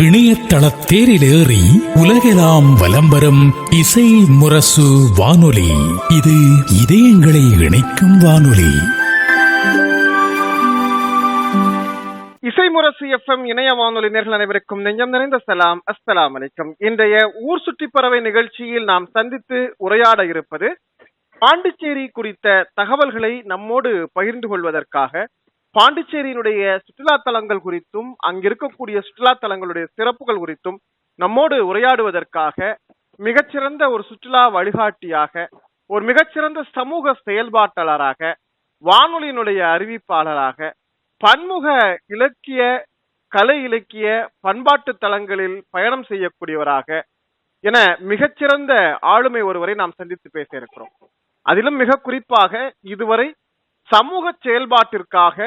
இணையதள தேரிலேறி உலகெல்லாம் வலம் வரும் இசை முரசு வானொலி. இது இதயங்களை இணைக்கும் வானொலி. இசை முரசு எஃப்எம் இணைய வானொலி நேயர்கள் அனைவருக்கும் நெஞ்சம் நிறைந்த சலாம், அஸ்ஸலாமு அலைக்கும். இன்றைய ஊர் சுற்றி பறவை நிகழ்ச்சியில் நாம் சந்தித்து உரையாட இருப்பது பாண்டிச்சேரி குறித்த தகவல்களை நம்மோடு பகிர்ந்து கொள்வதற்காக, பாண்டிச்சேரியினுடைய சுற்றுலா தலங்கள் குறித்தும் அங்கிருக்கக்கூடிய சுற்றுலா தலங்களுடைய சிறப்புகள் குறித்தும் நம்மோடு உரையாடுவதற்காக மிகச்சிறந்த ஒரு சுற்றுலா வழிகாட்டியாக, ஒரு மிகச்சிறந்த சமூக செயல்பாட்டாளராக, வானொலியினுடைய அறிவிப்பாளராக, பன்முக இலக்கிய, கலை இலக்கிய, பண்பாட்டு தலங்களில் பயணம் செய்யக்கூடியவராக என மிகச்சிறந்த ஆளுமை ஒருவரை நாம் சந்தித்து பேச இருக்கிறோம். அதிலும் மிக குறிப்பாக இதுவரை சமூக செயல்பாட்டிற்காக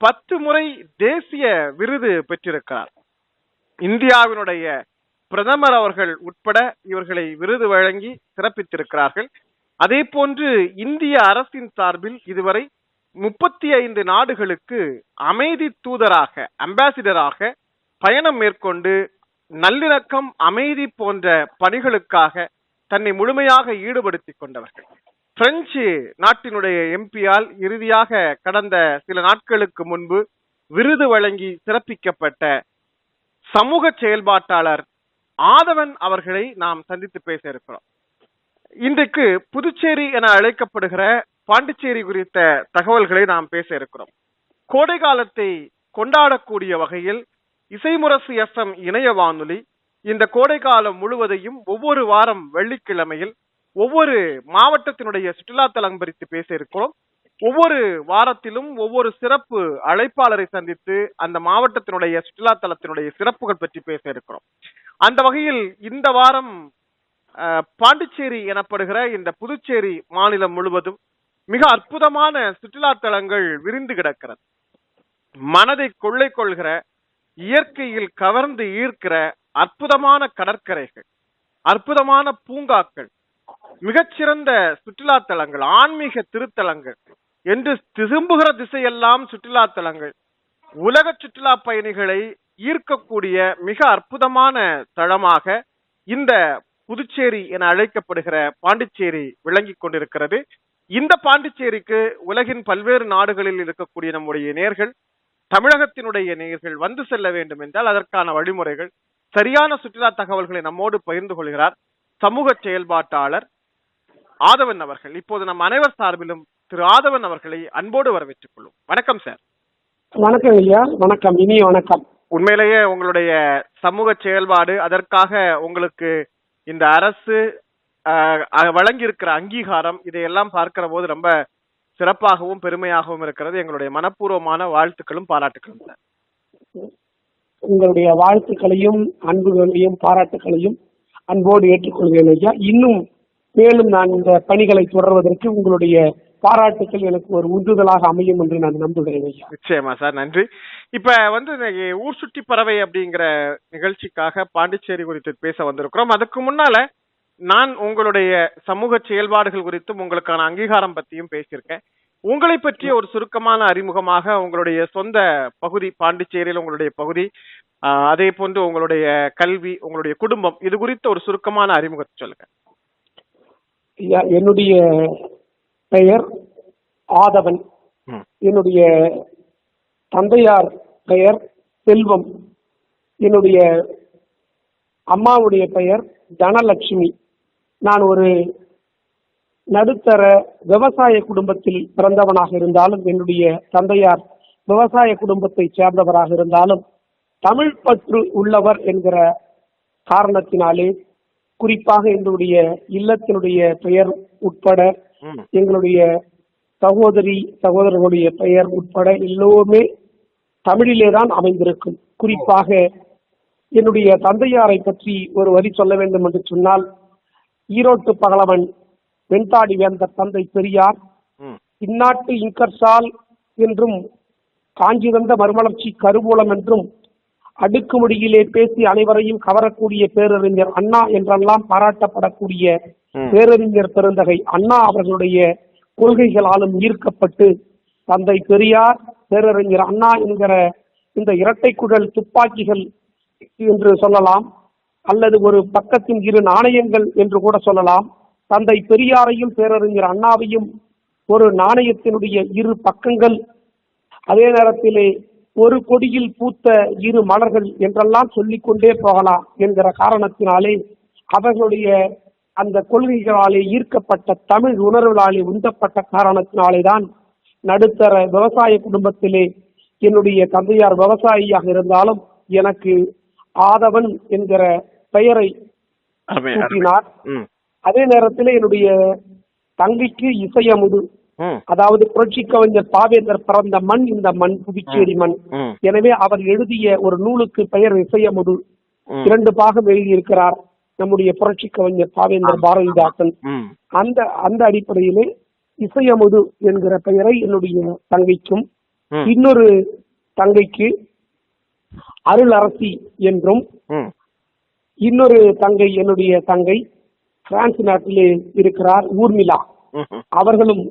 10 முறை தேசிய விருது பெற்றிருக்கிறார். இந்தியாவினுடைய பிரதமர் அவர்கள் உட்பட இவர்களை விருது வழங்கி சிறப்பித்திருக்கிறார்கள். அதே போன்று இந்திய அரசின் சார்பில் இதுவரை 35 நாடுகளுக்கு அமைதி தூதராக, அம்பாசிடராக பயணம் மேற்கொண்டு நல்லிணக்கம், அமைதி போன்ற பணிகளுக்காக தன்னை முழுமையாக ஈடுபடுத்திக் கொண்டவர்கள். பிரெஞ்சு நாட்டினுடைய எம்பியால் இறுதியாக கடந்த சில நாட்களுக்கு முன்பு விருது வழங்கி சிறப்பிக்கப்பட்ட சமூக செயல்பாட்டாளர் ஆதவன் அவர்களை நாம் சந்தித்து பேச இருக்கிறோம். இன்றைக்கு புதுச்சேரி என அழைக்கப்படுகிற பாண்டிச்சேரி குறித்த தகவல்களை நாம் பேச இருக்கிறோம். கோடை காலத்தை கொண்டாடக்கூடிய வகையில் இசைமுரசு எஃப்எம் இணைய வானொலி இந்த கோடை காலம் முழுவதையும் ஒவ்வொரு வாரம் வெள்ளிக்கிழமையில் ஒவ்வொரு மாவட்டத்தினுடைய சுற்றுலா தலம் குறித்து பேச இருக்கிறோம். ஒவ்வொரு வாரத்திலும் ஒவ்வொரு சிறப்பு அழைப்பாளரை சந்தித்து அந்த மாவட்டத்தினுடைய சுற்றுலா தலத்தினுடைய சிறப்புகள் பற்றி பேச இருக்கிறோம். அந்த வகையில் இந்த வாரம் பாண்டிச்சேரி எனப்படுகிற இந்த புதுச்சேரி மாநிலம் முழுவதும் மிக அற்புதமான சுற்றுலா தலங்கள் விரிந்து கிடக்கிறது. மனதை கொள்ளை கொள்கிற, இயற்கையில் கவர்ந்து ஈர்க்கிற அற்புதமான கடற்கரைகள், அற்புதமான பூங்காக்கள், மிகச்சிறந்த சுற்றுலா தலங்கள், ஆன்மீக திருத்தலங்கள் என்று திரும்புகிற திசையெல்லாம் சுற்றுலா தலங்கள், உலக சுற்றுலா பயணிகளை ஈர்க்கக்கூடிய மிக அற்புதமான தளமாக இந்த புதுச்சேரி என அழைக்கப்படுகிற பாண்டிச்சேரி விளங்கி கொண்டிருக்கிறது. இந்த பாண்டிச்சேரிக்கு உலகின் பல்வேறு நாடுகளில் இருக்கக்கூடிய நம்முடைய நேயர்கள், தமிழகத்தினுடைய நேயர்கள் வந்து செல்ல வேண்டும் என்றால் அதற்கான வழிமுறைகள், சரியான சுற்றுலா தகவல்களை நம்மோடு பகிர்ந்து கொள்கிறார் சமூக செயல்பாட்டாளர் ஆதவன் அவர்கள். இப்போது நம் அனைவர் சார்பிலும் திரு ஆதவன் அவர்களை அன்போடு வரவேற்றுக் கொள்ளும். வணக்கம் சார். வணக்கம் ஐயா. வணக்கம், இனிய வணக்கம். உண்மையிலேயே உங்களுடைய சமூக செயல்பாடு, அதற்காக உங்களுக்கு இந்த அரசு வழங்கி இருக்கிற அங்கீகாரம், இதையெல்லாம் பார்க்கிற போது ரொம்ப சிறப்பாகவும் பெருமையாகவும் இருக்கிறது. எங்களுடைய மனப்பூர்வமான வாழ்த்துக்களும் பாராட்டுகளும் சார். உங்களுடைய வாழ்த்துக்களையும் அன்புகளையும் பாராட்டுகளையும் அன்போடு ஏற்றுக்கொள்கிறேன் ஐயா. இன்னும் மேலும் நான் இந்த பணிகளை தொடர்வதற்கு உங்களுடைய பாராட்டுக்கள் எனக்கு ஒரு உந்துதலாக அமையும் என்று நான் நம்புகிறேன் ஐயா. நிச்சயமா சார், நன்றி. இப்ப ஊர் சுற்றி பறவை அப்படிங்கிற நிகழ்ச்சிக்காக பாண்டிச்சேரி குறித்து பேச வந்திருக்கிறோம். அதுக்கு முன்னால நான் உங்களுடைய சமூக செயல்பாடுகள் குறித்தும் உங்களுக்கான அங்கீகாரம் பற்றியும் பேசியிருக்கேன். உங்களை பற்றிய ஒரு சுருக்கமான அறிமுகமாக, உங்களுடைய சொந்த பகுதி பாண்டிச்சேரியில் உங்களுடைய பகுதி, அதே போன்று உங்களுடைய கல்வி, உங்களுடைய குடும்பம், இது குறித்த ஒரு சுருக்கமான அறிமுகத்தை சொல்லுங்க. என்னுடைய பெயர் ஆதவன். என்னுடைய தந்தையார் பெயர் செல்வம். என்னுடைய அம்மாவுடைய பெயர் தனலட்சுமி. நான் ஒரு நடுத்தர விவசாய குடும்பத்தில் பிறந்தவனாக இருந்தாலும், என்னுடைய தந்தையார் விவசாய குடும்பத்தை சேர்ந்தவராக இருந்தாலும், தமிழ் பற்று உள்ளவர் என்கிற காரணத்தினாலே, குறிப்பாக எங்களுடைய இல்லத்தினுடைய பெயர் உட்பட, எங்களுடைய சகோதரர்களுடைய பெயர் உட்பட எல்லோருமே தமிழிலே தான் அமைந்திருக்கும். குறிப்பாக என்னுடைய தந்தையாரை பற்றி ஒரு வரி சொல்ல வேண்டும் என்று சொன்னால், ஈரோட்டு பகலவன் வெண்தாடி வேந்தர் தந்தை பெரியார் இந்நாட்டு இங்கர்சால் என்றும், காஞ்சி வந்த மறுமலர்ச்சி கருவூலம் என்றும், அடுக்குமுடியிலே பேசி அனைவரையும் கவரக்கூடிய பேரறிஞர் அண்ணா என்றெல்லாம் பாராட்டப்படக்கூடிய பேரறிஞர் பெருந்தகை அண்ணா அவர்களுடைய கொள்கைகளாலும் ஈர்க்கப்பட்டு தந்தை பெரியார், பேரறிஞர் அண்ணா என்கிற இந்த இரட்டை குழல் துப்பாக்கிகள் என்று சொல்லலாம், அல்லது ஒரு பக்கத்தின் இரு நாணயங்கள் என்று கூட சொல்லலாம். தந்தை பெரியாரையும் பேரறிஞர் அண்ணாவையும் ஒரு நாணயத்தினுடைய இரு பக்கங்கள், அதே நேரத்திலே ஒரு கொடியில் பூத்த இரு மலர்கள் என்றெல்லாம் சொல்லிக்கொண்டே போகலாம் என்கிற காரணத்தினாலே, அவர்களுடைய அந்த கொள்கைகளாலே ஈர்க்கப்பட்ட தமிழ் உணர்வுகளாலே உந்தப்பட்ட காரணத்தினாலே தான் நடுத்தர விவசாய குடும்பத்திலே என்னுடைய தந்தையார் விவசாயியாக இருந்தாலும் எனக்கு ஆதவன் என்கிற பெயரை சூட்டினார். அதே நேரத்தில் என்னுடைய தங்கைக்கு இசையமுது, அதாவது புரட்சி கவிஞர் பாவேந்தர் பிறந்த மண் இந்த மண், புதுச்சேரி மண். எனவே அவர் எழுதிய ஒரு நூலுக்கு பெயர் இசையமுது. 2 பாகம் எழுதியிருக்கிறார் நம்முடைய புரட்சி கவிஞர் பாவேந்தர் பாரதிதாசன். அந்த அடிப்படையிலே இசையமுது என்கிற பெயரை என்னுடைய தங்கைக்கும், இன்னொரு தங்கைக்கு அருளரசி என்றும், இன்னொரு தங்கை என்னுடைய தங்கை பிரான்ஸ் நாட்டிலே இருக்கிறார், ஊர்மிளா, அவர்களும்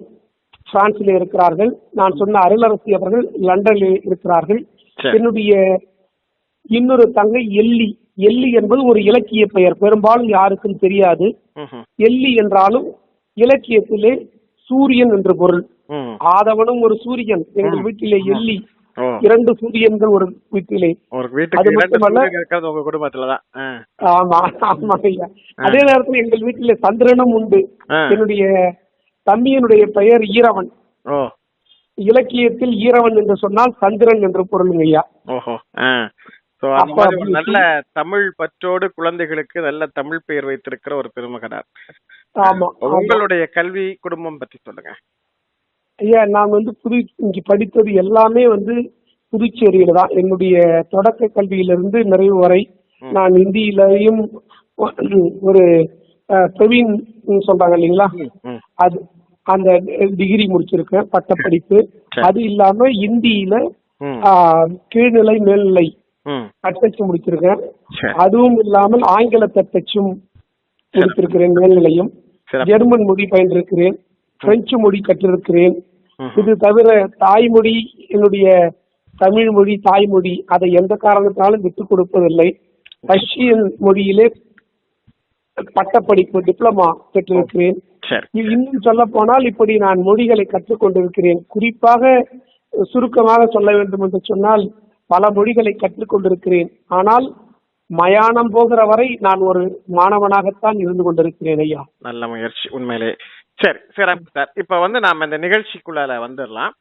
பிரான்சிலே இருக்கிறார்கள். நான் சொன்ன அருளரசி அவர்கள் லண்டனிலே இருக்கிறார்கள். என்னுடைய இன்னொரு தங்கை எல்லி. எல்லி என்பது ஒரு இலக்கிய பெயர், பெரும்பாலும் யாருக்கும் தெரியாது. எல்லி என்றாலும் இலக்கியத்திலே சூரியன் என்று பொருள். ஆதவனும் ஒரு சூரியன், எங்கள் வீட்டிலே எல்லி 2 சூரியன்கள் ஒரு வீட்டிலே. அது மட்டுமல்ல, ஆமா ஆமா ஐயா, அதே நேரத்தில் எங்கள் வீட்டிலே சந்திரனும் உண்டு. என்னுடைய தம்பியினுடைய பெயர் ஈரவன். இலக்கியத்தில் ஈரவன் என்று சொன்னால் சந்திரன் என்று பொருளுங்க ஐயா. நல்ல தமிழ் பற்றோடு குழந்தைகளுக்கு நல்ல தமிழ் பெயர் வைத்திருக்கிற ஒரு பெருமகனார். ஆமா. உங்களுடைய கல்வி குடும்பம் பற்றி சொல்லுங்க ஐயா. நான் இங்க படித்தது எல்லாமே புதுச்சேரியில தான். என்னுடைய தொடக்க கல்வியிலிருந்து நிறைவு வரை நான் இந்தியிலையும் ஒரு பிரவீன் சொல்றாங்க இல்லைங்களா, அது அந்த டிகிரி முடிச்சிருக்கேன், பட்டப்படிப்பு. அது இல்லாம இந்தியில கீழ்நிலை மேல்நிலை தட்டச்சு முடிச்சிருக்கேன். அதுவும் இல்லாமல் ஆங்கில தட்டச்சும் முடித்திருக்கிறேன், மேல்நிலையும். ஜெர்மன் மொழி பயின்றிருக்கிறேன், பிரெஞ்சு மொழி கற்றிருக்கிறேன். இது தவிர தாய்மொழி, என்னுடைய தமிழ் மொழி தாய்மொழி, அதை எந்த காரணத்தினாலும் விட்டுக் கொடுப்பதில்லை. ரஷ்யன் மொழியிலே பட்டப்படிப்பு டிப்ளமா பெற்றிருக்கிறேன். இன்னும் சொல்ல போனால் இப்படி நான் மொழிகளை கற்றுக்கொண்டிருக்கிறேன். குறிப்பாக சுருக்கமாக சொல்ல வேண்டும் என்று சொன்னால் பல மொழிகளை கற்றுக்கொண்டிருக்கிறேன். ஆனால் மயானம் போகிற வரை நான் ஒரு மாணவனாகத்தான் இருந்து கொண்டிருக்கிறேன் ஐயா. நல்ல முயற்சி உண்மையிலே. சரி சிறப்பு சார். இப்ப நாம இந்த நிகழ்ச்சிக்குள்ள வந்துடலாம்.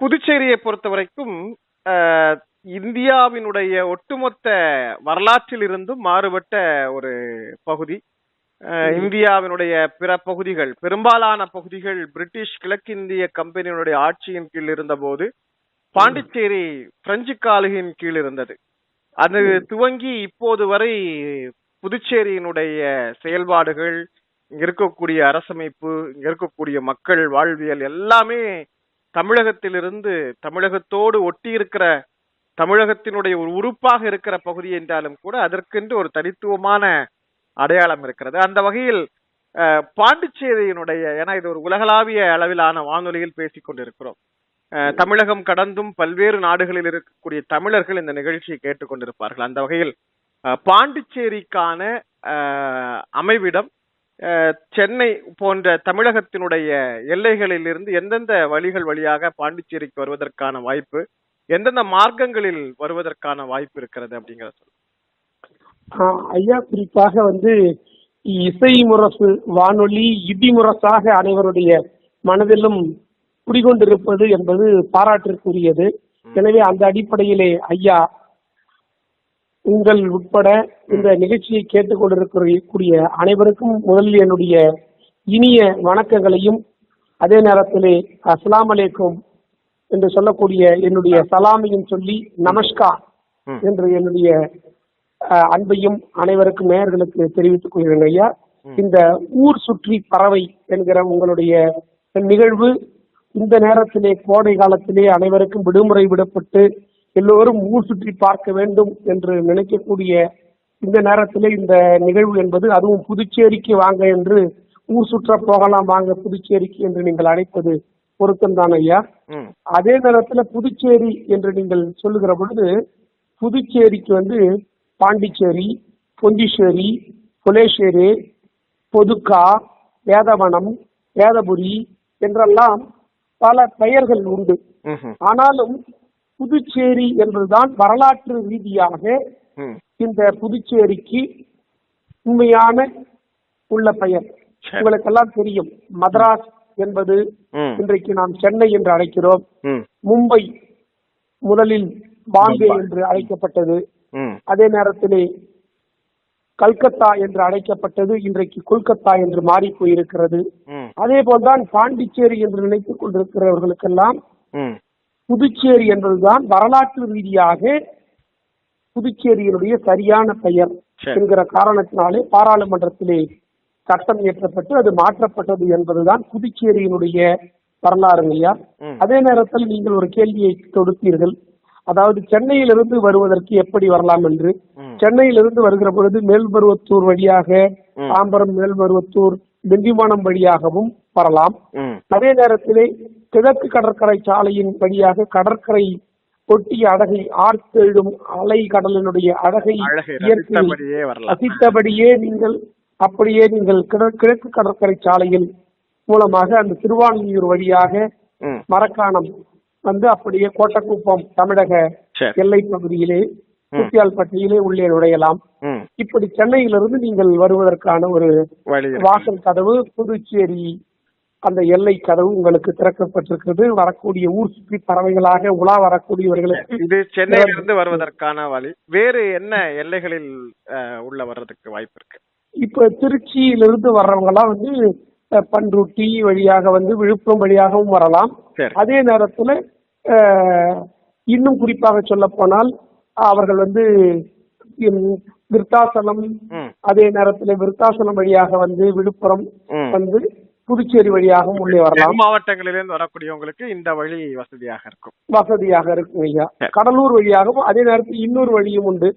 புதுச்சேரியை பொறுத்த வரைக்கும் இந்தியாவினுடைய ஒட்டுமொத்த வரலாற்றில் இருந்தும் மாறுபட்ட ஒரு பகுதி. இந்தியாவினுடைய பிற பகுதிகள், பெரும்பாலான பகுதிகள் பிரிட்டிஷ் கிழக்கிந்திய கம்பெனியினுடைய ஆட்சியின் கீழ் இருந்த போது பாண்டிச்சேரி பிரெஞ்சு காலனியின் கீழ் இருந்தது. அது துவங்கி இப்போது வரை புதுச்சேரியினுடைய செயல்பாடுகள், இங்க இருக்கக்கூடிய அரசமைப்பு, இங்க இருக்கக்கூடிய மக்கள் வாழ்வியல் எல்லாமே தமிழகத்திலிருந்து, தமிழகத்தோடு ஒட்டி இருக்கிற, தமிழகத்தினுடைய ஒரு உறுப்பாக இருக்கிற பகுதி என்றாலும் கூட அதற்கென்று ஒரு தனித்துவமான அடையாளம் இருக்கிறது. அந்த வகையில் பாண்டிச்சேரியினுடைய, ஏன்னா இது ஒரு உலகளாவிய அளவிலான வானொலியில் பேசிக் கொண்டிருக்கிறோம். தமிழகம் கடந்தும் பல்வேறு நாடுகளில் இருக்கக்கூடிய தமிழர்கள் இந்த நிகழ்ச்சியை கேட்டுக்கொண்டிருப்பார்கள். அந்த வகையில் பாண்டிச்சேரிக்கான அமைவிடம் சென்னை போன்ற தமிழகத்தினுடைய எல்லைகளில் இருந்து எந்தெந்த வழிகள் வழியாக பாண்டிச்சேரிக்கு வருவதற்கான வாய்ப்பு, எந்தெந்த மார்க்கங்களில் வருவதற்கான வாய்ப்பு இருக்கிறது அப்படிங்கிறத ஐயா. குறிப்பாக இசை முரசு வானொலி இடிமுரசாக அனைவருடைய மனதிலும் குடிகொண்டிருப்பது என்பது பாராட்டிற்குரியது. எனவே அந்த அடிப்படையிலே ஐயா, உங்கள் உட்பட இந்த நிகழ்ச்சியை கேட்டுக்கொண்டிருக்கக்கூடிய அனைவருக்கும் முதலில் என்னுடைய இனிய வணக்கங்களையும், அதே நேரத்திலே அஸ்ஸலாமு அலைக்கும் என்று சொல்லக்கூடிய என்னுடைய சலாமையும் சொல்லி நமஸ்கார் என்று என்னுடைய அன்பையும் அனைவருக்கும் நேயர்களுக்கு தெரிவித்துக் கொள்கிறேன் ஐயா. இந்த ஊர் சுற்றி பறவை என்கிற உங்களுடைய நிகழ்வு இந்த நேரத்திலே, கோடை காலத்திலே அனைவருக்கும் விடுமுறை விடப்பட்டு எல்லோரும் ஊர் சுற்றி பார்க்க வேண்டும் என்று நினைக்கக்கூடிய இந்த நேரத்திலே இந்த நிகழ்வு என்பது, அதுவும் புதுச்சேரிக்கு வாங்க என்று, ஊர் சுற்ற போகலாம் வாங்க புதுச்சேரிக்கு என்று நீங்கள் அழைப்பது பொருத்தம்தான் ஐயா. அதே நேரத்துல புதுச்சேரி என்று நீங்கள் சொல்லுகிற பொழுது புதுச்சேரிக்கு வந்து பாண்டிச்சேரி, பொந்திச்சேரி, புலேச்சேரி, பொதுக்கா, வேதவனம், வேதபுரி என்றெல்லாம் பல பெயர்கள் உண்டு. ஆனாலும் புதுச்சேரி என்பதுதான் வரலாற்று ரீதியாக இந்த புதுச்சேரிக்கு உண்மையான உள்ள பெயர். உங்களுக்கெல்லாம் தெரியும், மதராஸ் என்பது இன்றைக்கு நாம் சென்னை என்று அழைக்கிறோம். மும்பை முதலில் பாம்பே என்று அழைக்கப்பட்டது. அதே நேரத்திலே கல்கத்தா என்று அழைக்கப்பட்டது இன்றைக்கு கொல்கத்தா என்று மாறி போயிருக்கிறது. அதே போல்தான் பாண்டிச்சேரி என்று நினைத்துக் கொண்டிருக்கிறவர்களுக்கெல்லாம் புதுச்சேரி என்பதுதான் வரலாற்று ரீதியாக புதுச்சேரியினுடைய சரியான பெயர் என்கிற காரணத்தினாலே பாராளுமன்றத்திலே சட்டம் இயற்றப்பட்டு அது மாற்றப்பட்டது என்பதுதான் புதுச்சேரியினுடைய வரலாறு ஐயா. அதே நேரத்தில் நீங்கள் ஒரு கேள்வியை தொடுத்தீர்கள், அதாவது சென்னையிலிருந்து வருவதற்கு எப்படி வரலாம் என்று. சென்னையிலிருந்து வருகிற பொழுது மேல்மருவத்தூர் வழியாக, தாம்பரம், மேல்மருவத்தூர், திண்டிவனம் வழியாகவும் வரலாம். அதே நேரத்திலே கிழக்கு கடற்கரை சாலையின் வழியாக கடற்கரை ஒட்டிய அழகை ஆர்த்தெழும் அலை கடலினுடைய அழகை ரசித்தபடியே நீங்கள் அப்படியே நீங்கள் கிழக்கு கடற்கரை சாலையில் மூலமாக அந்த திருவான்மியூர் வழியாக மரக்காணம் வந்து அப்படியே கோட்டக்குப்பம் தமிழக எல்லை பகுதியிலே குத்தியால்பட்டியிலே உள்ளே நுழையலாம். இப்படி சென்னையிலிருந்து நீங்கள் வருவதற்கான ஒரு வாசல் கதவு புதுச்சேரி அந்த எல்லை கதவு உங்களுக்கு திறக்கப்பட்டிருக்கிறது. வரக்கூடிய ஊர் சுற்றி பறவைகளாக உலா வரக்கூடியவர்களுக்கு இது சென்னையிலிருந்து வருவதற்கான வழி. வேறு என்ன எல்லைகளில் உள்ள வர்றதுக்கு வாய்ப்பு இருக்கு? இப்ப திருச்சியிலிருந்து வர்றவங்க எல்லாம் வந்து பண்ருட்டி வழியாக வந்து விழுப்புரம் வழியாகவும் வரலாம். அதே நேரத்துல இன்னும் குறிப்பாக சொல்ல போனால் அவர்கள் வந்து விருத்தாசலம், அதே நேரத்துல விருத்தாசலம் வழியாக வந்து விழுப்புரம் வந்து புதுச்சேரி வழியாகவும் உள்ளே வரலாம். மாவட்டங்களிலிருந்து வரக்கூடியவங்களுக்கு இந்த வழி வசதியாக இருக்கும் ஐயா. கடலூர் வழியாகவும் அதே நேரத்தில் இன்னொரு வழியும் உண்டு.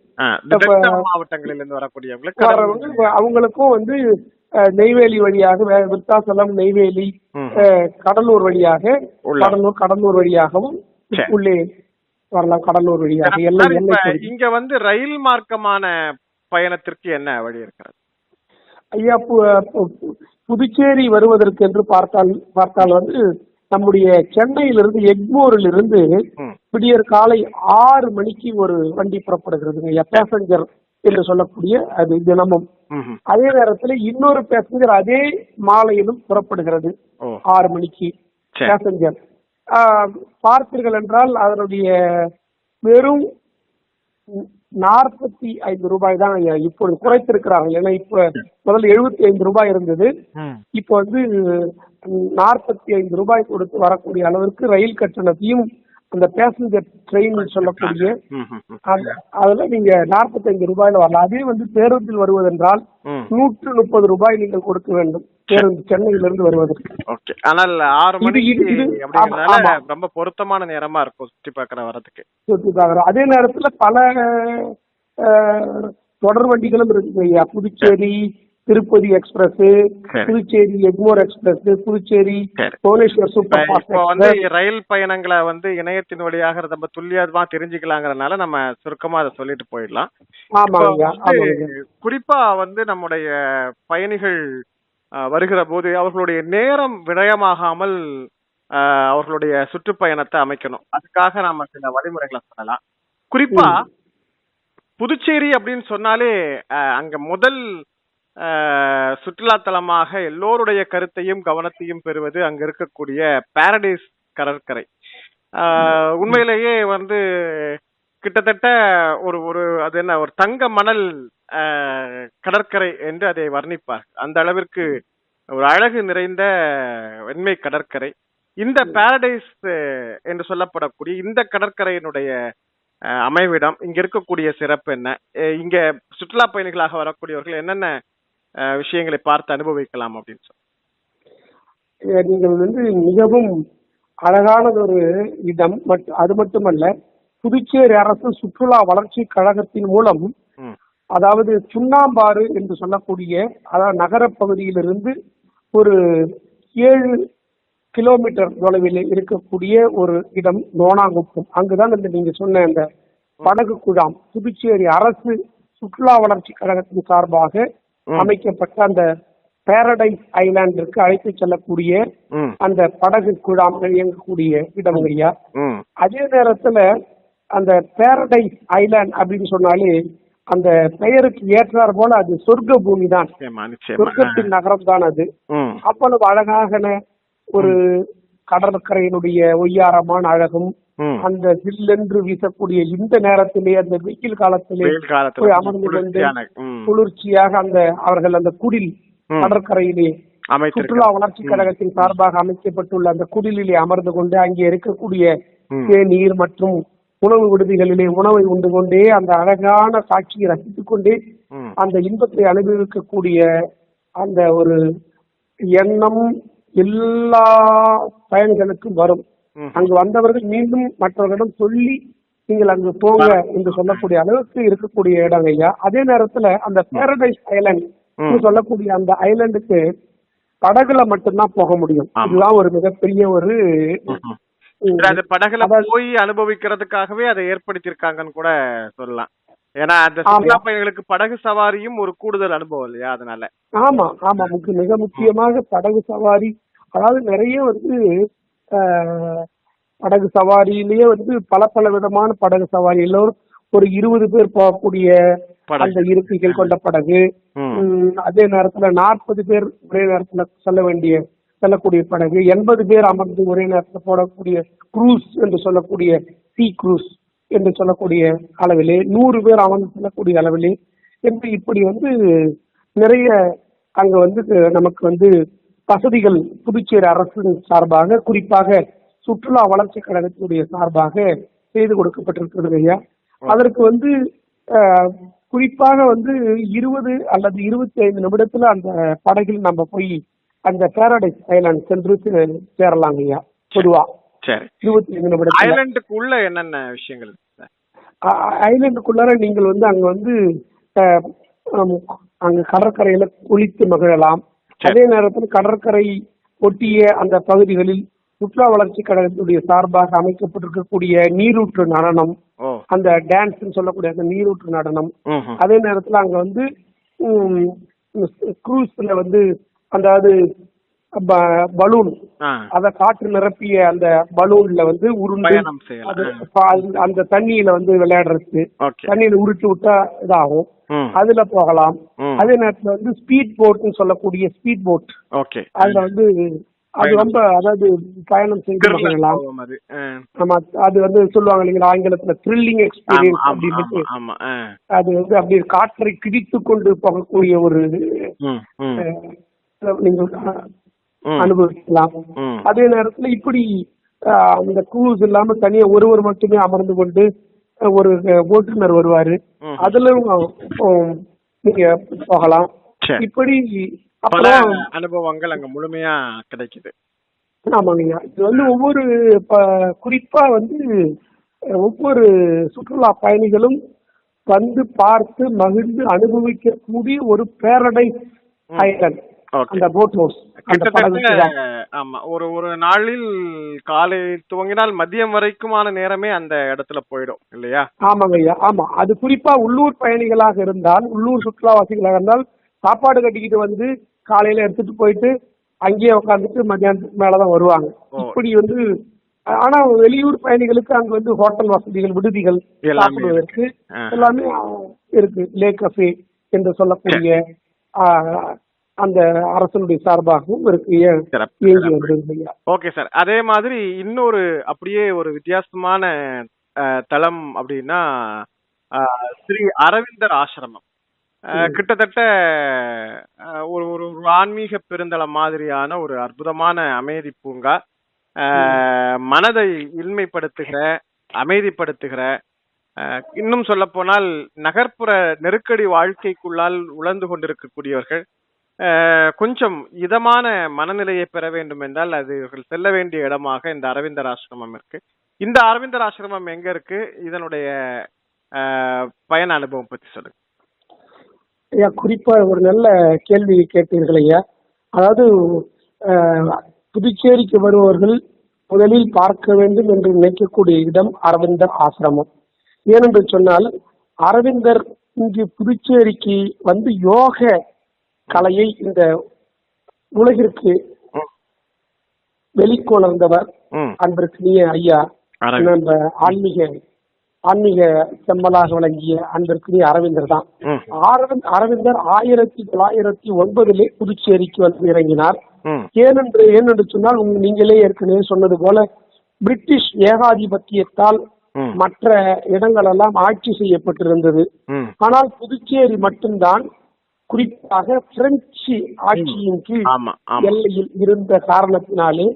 மாவட்டங்களிலிருந்து வரக்கூடியவங்களுக்கு அவங்களுக்கும் வந்து நெய்வேலி வழியாக, விருத்தாசலம், நெய்வேலி, கடலூர் வழியாக, கடலூர் வழியாகவும் உள்ளே வரலாம். கடலூர் வழியாக இங்க வந்து ரயில் மார்க்கமான பயணத்திற்கு என்ன வழி இருக்கிறது ஐயா? புதுச்சேரி வருவதற்கு என்று பார்த்தால் வந்து நம்முடைய சென்னையிலிருந்து எக்மோரில் இருந்து விடியற் காலை 6 மணிக்கு ஒரு வண்டி புறப்படுகிறது பேசஞ்சர் என்று சொல்லக்கூடிய அது தினமும். அதே நேரத்தில் இன்னொரு பேசஞ்சர் அதே மாலையிலும் புறப்படுகிறது 6 மணிக்கு பேசஞ்சர். பார்த்தீர்கள் என்றால் அதனுடைய வெறும் 45 ரூபாய் தான் இப்போது குறைத்திருக்கிறார்கள். ஏன்னா இப்ப முதல்ல 75 ரூபாய் இருந்தது, இப்ப வந்து 45 ரூபாய் கொடுத்து வரக்கூடிய அளவிற்கு ரயில் கட்டணத்தையும் அந்த பேசஞ்சர் ட்ரெயின் சொல்லக்கூடிய அதுல நீங்க 45 ரூபாயில வரலாம். அதே வந்து பேருந்தில் வருவதென்றால் 130 ரூபாய் நீங்கள் கொடுக்க வேண்டும் பேருந்து சென்னையிலிருந்து வருவதற்கு. ஆனால் 6 மணிக்கு ரொம்ப பொருத்தமான நேரமா இருக்கும் சுற்றி பார்க்கிற வரதுக்கு. அதே நேரத்துல பல தொடர் வண்டிகளும் இருக்கு ஐயா. Puducherry Tirupati express, Puducherry Egmore express, Puducherry Bhubaneswar super fast. வந்து ரயில் பயணங்களை வந்து இணையத்தின் வழியாக நம்ம துல்லியமா தெரிஞ்சுக்கலாங்கிறதுனால நம்ம சுருக்கமா அதை சொல்லிட்டு போயிடலாம். குறிப்பா வந்து நம்முடைய பயணிகள் வருகிற போது அவர்களுடைய நேரம் விரயமாகாமல் அவர்களுடைய சுற்றுப்பயணத்தை அமைக்கணும். அதுக்காக நாம சில வழிமுறைகளை சொல்லலாம். குறிப்பா புதுச்சேரி அப்படின்னு சொன்னாலே அங்க முதல் சுற்றுலா தலமாக எல்லோருடைய கருத்தையும் கவனத்தையும் பெறுவது அங்க இருக்கக்கூடிய பாரடைஸ் கடற்கரை. உண்மையிலேயே வந்து கிட்டத்தட்ட ஒரு அது என்ன ஒரு தங்க மணல் கடற்கரை என்று அதை வர்ணிப்பார். அந்த அளவிற்கு ஒரு அழகு நிறைந்த வெண்மை கடற்கரை. இந்த பாரடைஸ் என்று சொல்லப்படக்கூடிய இந்த கடற்கரையினுடைய அமைவிடம், இங்க இருக்கக்கூடிய சிறப்பு என்ன, இங்க சுற்றுலா பயணிகளாக வரக்கூடியவர்கள் என்னென்ன விஷயங்களை பார்த்து அனுபவிக்கலாம் அப்படின்னு சொல்லி நீங்கள் வந்து மிகவும் அழகானது ஒரு இடம். அது மட்டுமல்ல, புதுச்சேரி அரசு சுற்றுலா வளர்ச்சி கழகத்தின் மூலம் அதாவது சுண்ணாம்பாறு என்று சொல்லக்கூடிய அதாவது நகர பகுதியிலிருந்து ஒரு 7 கிலோமீட்டர் தொலைவில் இருக்கக்கூடிய ஒரு இடம் நோனாங்குப்பம். அங்குதான் இந்த நீங்க சொன்ன அந்த படகு குழாம் புதுச்சேரி அரசு சுற்றுலா வளர்ச்சி கழகத்தின் சார்பாக அமைக்கப்பட்ட அந்த பேரடைஸ் ஐலாண்டிற்கு அழைத்து செல்லக்கூடிய அந்த படகு குழாம் இயங்கக்கூடிய இடம் ஐயா. அதே நேரத்துல அந்த பேரடைஸ் ஐலாண்ட் அப்படின்னு சொன்னாலே அந்த பெயருக்கு ஏற்றார் போல அது சொர்க்க பூமி தான், சொர்க்கத்தின் நகரம் தான் அது. அவ்வளவு அழகாக ஒரு கடற்கரையினுடைய ஒய்யாரமான அழகும், அந்த சில்லென்று வீசக்கூடிய இந்த நேரத்திலே அந்த வெயில் காலத்திலே போய் அமர்ந்து கொண்டு குளிர்ச்சியாக அந்த அவர்கள் அந்த குடில் கடற்கரையிலே சுற்றுலா வளர்ச்சி கழகத்தின் சார்பாக அமைக்கப்பட்டுள்ள அந்த குடிலே அமர்ந்து கொண்டு அங்கே இருக்கக்கூடிய தேநீர் மற்றும் உணவு விடுதிகளிலே உணவை உண்டு கொண்டே அந்த அழகான காட்சியை ரசித்துக் கொண்டே அந்த இன்பத்தை அனுபவிக்கக்கூடிய அந்த ஒரு எண்ணம் எல்லா பயணிகளுக்கும் வரும். அங்கு வந்தவர்கள் மீண்டும் மற்றவர்களிடம் சொல்லி நீங்கள் அங்கு போங்க என்று சொல்லக்கூடிய அளவுக்கு இருக்கக்கூடிய இடம் ஐயா. அதே நேரத்துல அந்த பேரடைஸ் ஐலாண்ட் சொல்லக்கூடிய அந்த ஐலாண்டுக்கு படகுல மட்டும்தான் போக முடியும். இதுதான் ஒரு மிகப்பெரிய ஒரு அந்த படகுல போய் அனுபவிக்கிறதுக்காகவே அதை ஏற்படுத்தியிருக்காங்கன்னு கூட சொல்லலாம். ஏன்னா அந்த சுற்றுலா பயணிகளுக்கு படகு சவாரியும் ஒரு கூடுதல் அனுபவம் இல்லையா, அதனால. ஆமா ஆமா, மிக முக்கியமாக படகு சவாரி, அதாவது நிறைய படகு சவாரியிலேயே பல விதமான படகு சவாரி, எல்லோரும் ஒரு 20 பேர் போகக்கூடிய அந்த இருக்கைகள் கொண்ட படகு, அதே நேரத்துல 40 பேர் ஒரே நேரத்துல செல்லக்கூடிய படகு, 80 பேர் அமர்ந்து ஒரே நேரத்தில் போடக்கூடிய குரூஸ் என்று சொல்லக்கூடிய சீ குரூஸ் என்று சொல்லக்கூடிய அளவிலே, 100 பேர் அமர்ந்து செல்லக்கூடிய அளவிலே என்று இப்படி நிறைய அங்க நமக்கு வசதிகள் புதுச்சேரி அரசின் சார்பாக, குறிப்பாக சுற்றுலா வளர்ச்சி கழகத்தினுடைய சார்பாக செய்து கொடுக்கப்பட்டிருக்கிறது ஐயா. அதற்கு குறிப்பாக 20 அல்லது 25 நிமிடத்துல அந்த படகில் நம்ம போய் அந்த பேரடைஸ் ஐலாண்ட் சென்று சேரலாம் ஐயா. பொதுவா 25 நிமிடத்துல ஐலாண்டுக்குள்ள என்னென்ன விஷயங்கள்? ஐலாண்டுக்குள்ளார நீங்கள் அங்க கடற்கரையில குளித்து மகிழலாம். அதே நேரத்தில் கடற்கரை ஒட்டிய அந்த பகுதிகளில் சுற்றுலா வளர்ச்சி கழகத்துடைய சார்பாக அமைக்கப்பட்டிருக்கக்கூடிய நீரூற்று நடனம், அந்த டான்ஸ் சொல்லக்கூடிய அந்த நீரூற்று நடனம், அதே நேரத்துல அங்க குரூஸ்ல அதாவது பலூன், அத காற்று நிரப்பிய அந்த பலூன்ல உருண்டு அந்த தண்ணியில விளையாடுறது, தண்ணியில உருட்டு விட்டா இதாகும், அதுல போகலாம். அதே நேரத்துல ஸ்பீட் போட்னு சொல்லக்கூடிய ஸ்பீட் போட், அதுல அது ரொம்ப அதாவது பயணம் செய்து மகிழலாம். ஆமா, அது சொல்லுவாங்க இல்லைங்களா ஆங்கிலத்துல த்ரில்லிங் எக்ஸ்பீரியன்ஸ் அப்படின்னு. அது அப்படியே காற்றை கிடித்து கொண்டு போகக்கூடிய ஒரு நீங்க அனுபவிக்கலாம். அதே நேரத்துல இப்படி அந்த குரூஸ் இல்லாம தனியா ஒருவர் மட்டுமே அமர்ந்து கொண்டு ஒரு ஓட்டுநர் வருவாரு, அதுல நீங்க போகலாம். இப்படி அனுபவங்கள் அங்க முழுமையா கிடைக்குது. ஆமாங்க, இது ஒவ்வொரு குறிப்பா ஒவ்வொரு சுற்றுலா பயணிகளும் பார்த்து மகிழ்ந்து அனுபவிக்கக்கூடிய ஒரு பேரடைஸ் ஐலாண்ட் அந்த போட் ஹவுஸ். ஆமா, ஒரு நாளில் காலை துவங்கினால் மதியம் வரைக்குமான நேரமே அந்த இடத்துல போயிடும் இல்லையா? ஆமாங்க ஐயா, ஆமா. அது குறிப்பா உள்ளூர் பயணிகளாக இருந்தால், உள்ளூர் சுற்றுலாவாசிகளாக இருந்தால் சாப்பாடு கட்டிக்கிட்டு காலையில எடுத்துட்டு போயிட்டு அங்கேயே உட்காந்துட்டு மத்தியானத்துக்கு மேலதான் வருவாங்க. இப்படி ஆனா வெளியூர் பயணிகளுக்கு அங்க ஹோட்டல் வசதிகள், விடுதிகள், சாப்பிடுவதற்கு எல்லாமே இருக்கு. லே கஃபே என்று சொல்லக்கூடிய அந்த அரசனுடைய சார்பாகவும் இருக்கு. Okay sir. அதே மாதிரி இன்னொரு அப்படியே ஒரு வித்தியாசமான தலம் அப்படின்னா ஸ்ரீ அரவிந்தர் ஆசிரமம். கிட்டத்தட்ட ஒரு ஆன்மீக பெருந்தளம் மாதிரியான ஒரு அற்புதமான அமைதி பூங்கா, மனதை இன்மைப்படுத்துகிற, அமைதிப்படுத்துகிற, இன்னும் சொல்ல போனால் நகர்ப்புற நெருக்கடி வாழ்க்கைக்குள்ளால் உழந்து கொண்டிருக்கக்கூடியவர்கள் கொஞ்சம் இதமான மனநிலையை பெற வேண்டும் என்றால் அது செல்ல வேண்டிய இடமாக இந்த அரவிந்தர் ஆசிரமம் இருக்கு. இந்த அரவிந்தர் ஆசிரமம் எங்க இருக்கு, இதனுடைய பயண அனுபவம் பத்தி சொல்லுங்க ஐயா. குறிப்பா ஒரு நல்ல கேள்வி கேட்டீர்கள் ஐயா. அதாவது புதுச்சேரிக்கு வருபவர்கள் முதலில் பார்க்க வேண்டும் என்று நினைக்கக்கூடிய இடம் அரவிந்தர் ஆசிரமம். ஏனென்று சொன்னால் அரவிந்தர் இங்கு புதுச்சேரிக்கு வந்து யோக கலையை இந்த உலகிற்கு வெளிக்கொணர்ந்தவர் அன்பிற்குரிய ஐயா, நம்ம ஆன்மீக செம்மலாக விளங்கிய அன்பிற்குரிய அரவிந்தர் தான். அரவிந்தர் 1909 புதுச்சேரிக்கு வந்து இறங்கினார். ஏனென்று சொன்னால் நீங்களே ஏற்கனவே சொன்னது போல பிரிட்டிஷ் ஏகாதிபத்தியத்தால் மற்ற இடங்கள் எல்லாம் ஆட்சி செய்யப்பட்டிருந்தது. ஆனால் புதுச்சேரி மட்டும்தான் குறிப்பாக பிரெஞ்சு ஆட்சியின் கீழ் எல்லையில் இருந்த காரணத்தினாலே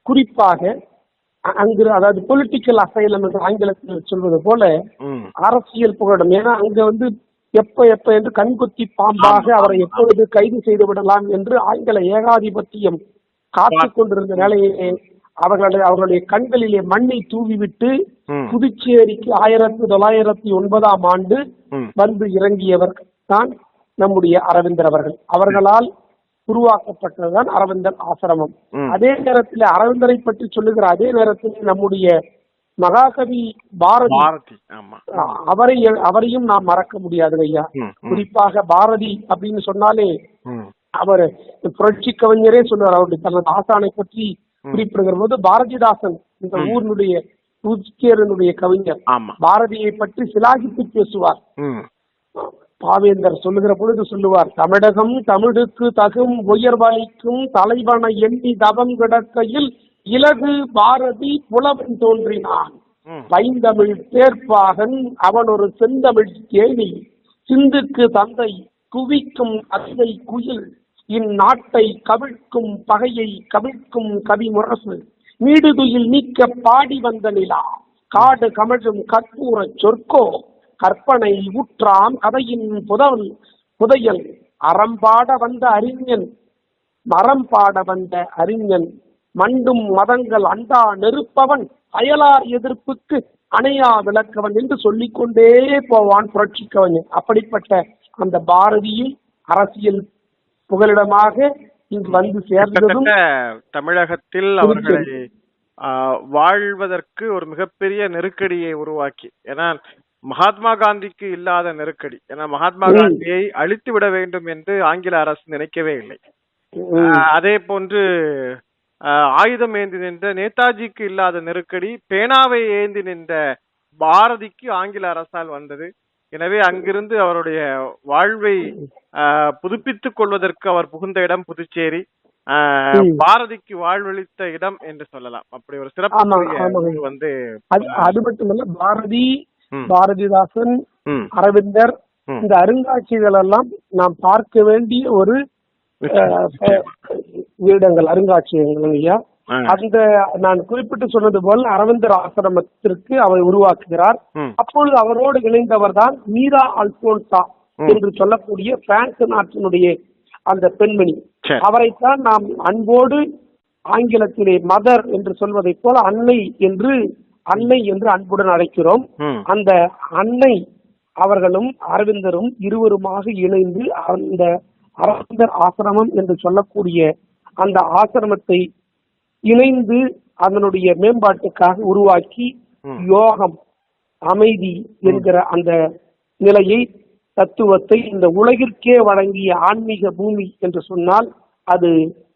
குறிப்பாக அங்கு, அதாவது பொலிட்டிக்கல் அசைலம் என்று ஆங்கிலத்தில் சொல்வது போல அரசியல் புகலிடம். ஏன்னா அங்க வந்து எப்ப என்று கண்குத்தி பாம்பாக அவரை எப்பொழுது கைது செய்து விடலாம் என்று ஆங்கில ஏகாதிபத்தியம் காத்து கொண்டிருந்த நிலையிலே அவர்களுடைய கண்களிலே மண்ணை தூவிவிட்டு புதுச்சேரிக்கு 1909 வந்து இறங்கியவர் தான் நம்முடைய அரவிந்தர் அவர்கள். அவர்களால் உருவாக்கப்பட்டதுதான் அரவிந்தர் ஆசிரமம். அதே நேரத்தில் அரவிந்தரை பற்றி சொல்லுகிற அதே நேரத்தில் நம்முடைய மகாகவி பாரதி, அவரையும் நாம் மறக்க முடியாது ஐயா. குறிப்பாக பாரதி அப்படின்னு சொன்னாலே அவர் புரட்சி கவிஞரே சொல்லுவார். அவருடைய தனது ஆசானை பற்றி குறிப்பிடுகிற போது பாரதிதாசன் இந்த ஊரினுடைய புதுச்சேரியினுடைய கவிஞர் பாரதியை பற்றி சிலாகித்து பேசுவார். பாவேந்தர் சொல்லுகிற பொழுது சொல்லுவார், தமிழகம் தமிழுக்கு தகும் உயர்வளிக்கும் தலைவனை எண்ணி தவம் கிடக்கையில் இலகு பாரதி புலவன் தோன்றினான். பைந்தமிழ் தேர்ப்பாகன் அவன் ஒரு செந்தமிழ் தேனி சிந்துக்கு தந்தை குவிக்கும் அத்தை குயில் இந்நாட்டை கவிழ்க்கும் பகையை கவிழ்க்கும் கவி முரசு நீடுதுயில் நீக்க பாடி வந்த நிலா காடு கமழும் கற்பூர சொற்கோ கற்பனை ஊற்றாம் கதையின் புதையல் அறம்பாட வந்த அறிஞன் மரம்பாட வந்த அறிஞன் மண்டும் மதங்கள் அண்டா நெருப்பவன் அயலார் எதிர்ப்புக்கு அணையா விளக்கவன் என்று சொல்லிக்கொண்டே போவான் புரட்சி கவிஞன். அப்படிப்பட்ட அந்த பாரதியும் அரசியல் புகலிடமாக இங்கு வந்து சேர்ந்ததும் தமிழகத்தில் அவர்களை வாழ்வதற்கு ஒரு மிகப்பெரிய நெருக்கடியை உருவாக்கி, ஏன்னா மகாத்மா காந்திக்கு இல்லாத நெருக்கடி. ஏன்னா மகாத்மா காந்தியை அழித்து விட வேண்டும் என்று ஆங்கில அரசு நினைக்கவே இல்லை. அதே போன்று ஆயுதம் ஏந்தி நின்ற நேதாஜிக்கு இல்லாத நெருக்கடி பேனாவை ஏந்தி நின்ற பாரதிக்கு ஆங்கில அரசால் வந்தது. எனவே அங்கிருந்து அவருடைய வாழ்வை புதுப்பித்துக் கொள்வதற்கு அவர் புகுந்த இடம் புதுச்சேரி. பாரதிக்கு வாழ்வளித்த இடம் என்று சொல்லலாம். அப்படி ஒரு சிறப்பு வந்து அது மட்டுமல்ல, பாரதிதாசன், அரவிந்தர், இந்த அருங்காட்சியங்கள் எல்லாம் நாம் பார்க்க வேண்டிய ஒரு இடங்கள், அருங்காட்சியகங்கள் ஐயா. அந்த நான் குறிப்பிட்டு சொன்னது போல அரவிந்தர் ஆசிரமத்திற்கு அவர் உருவாக்குகிறார். அப்பொழுது அவரோடு இணைந்தவர் தான் மீரா அல்போன்சா என்று சொல்லக்கூடிய பிரான்ஸ் நாட்டினுடைய அந்த பெண்மணி. அவரைத்தான் நாம் அன்போடு ஆங்கிலத்திலே மதர் என்று சொல்வதை போல அன்னை என்று அன்புடன் அழைக்கிறோம். அந்த அன்னை அவர்களும் அரவிந்தரும் இருவருமாக இணைந்து அந்த அரவிந்தர் ஆசிரமம் என்று சொல்லக்கூடிய அந்த ஆசிரமத்தை இணைந்து அதனுடைய மேம்பாட்டுக்காக உருவாக்கி யோகம், அமைதி என்கிற அந்த நிலையை, தத்துவத்தை இந்த உலகிற்கே வழங்கிய ஆன்மீக பூமி என்று சொன்னால் அது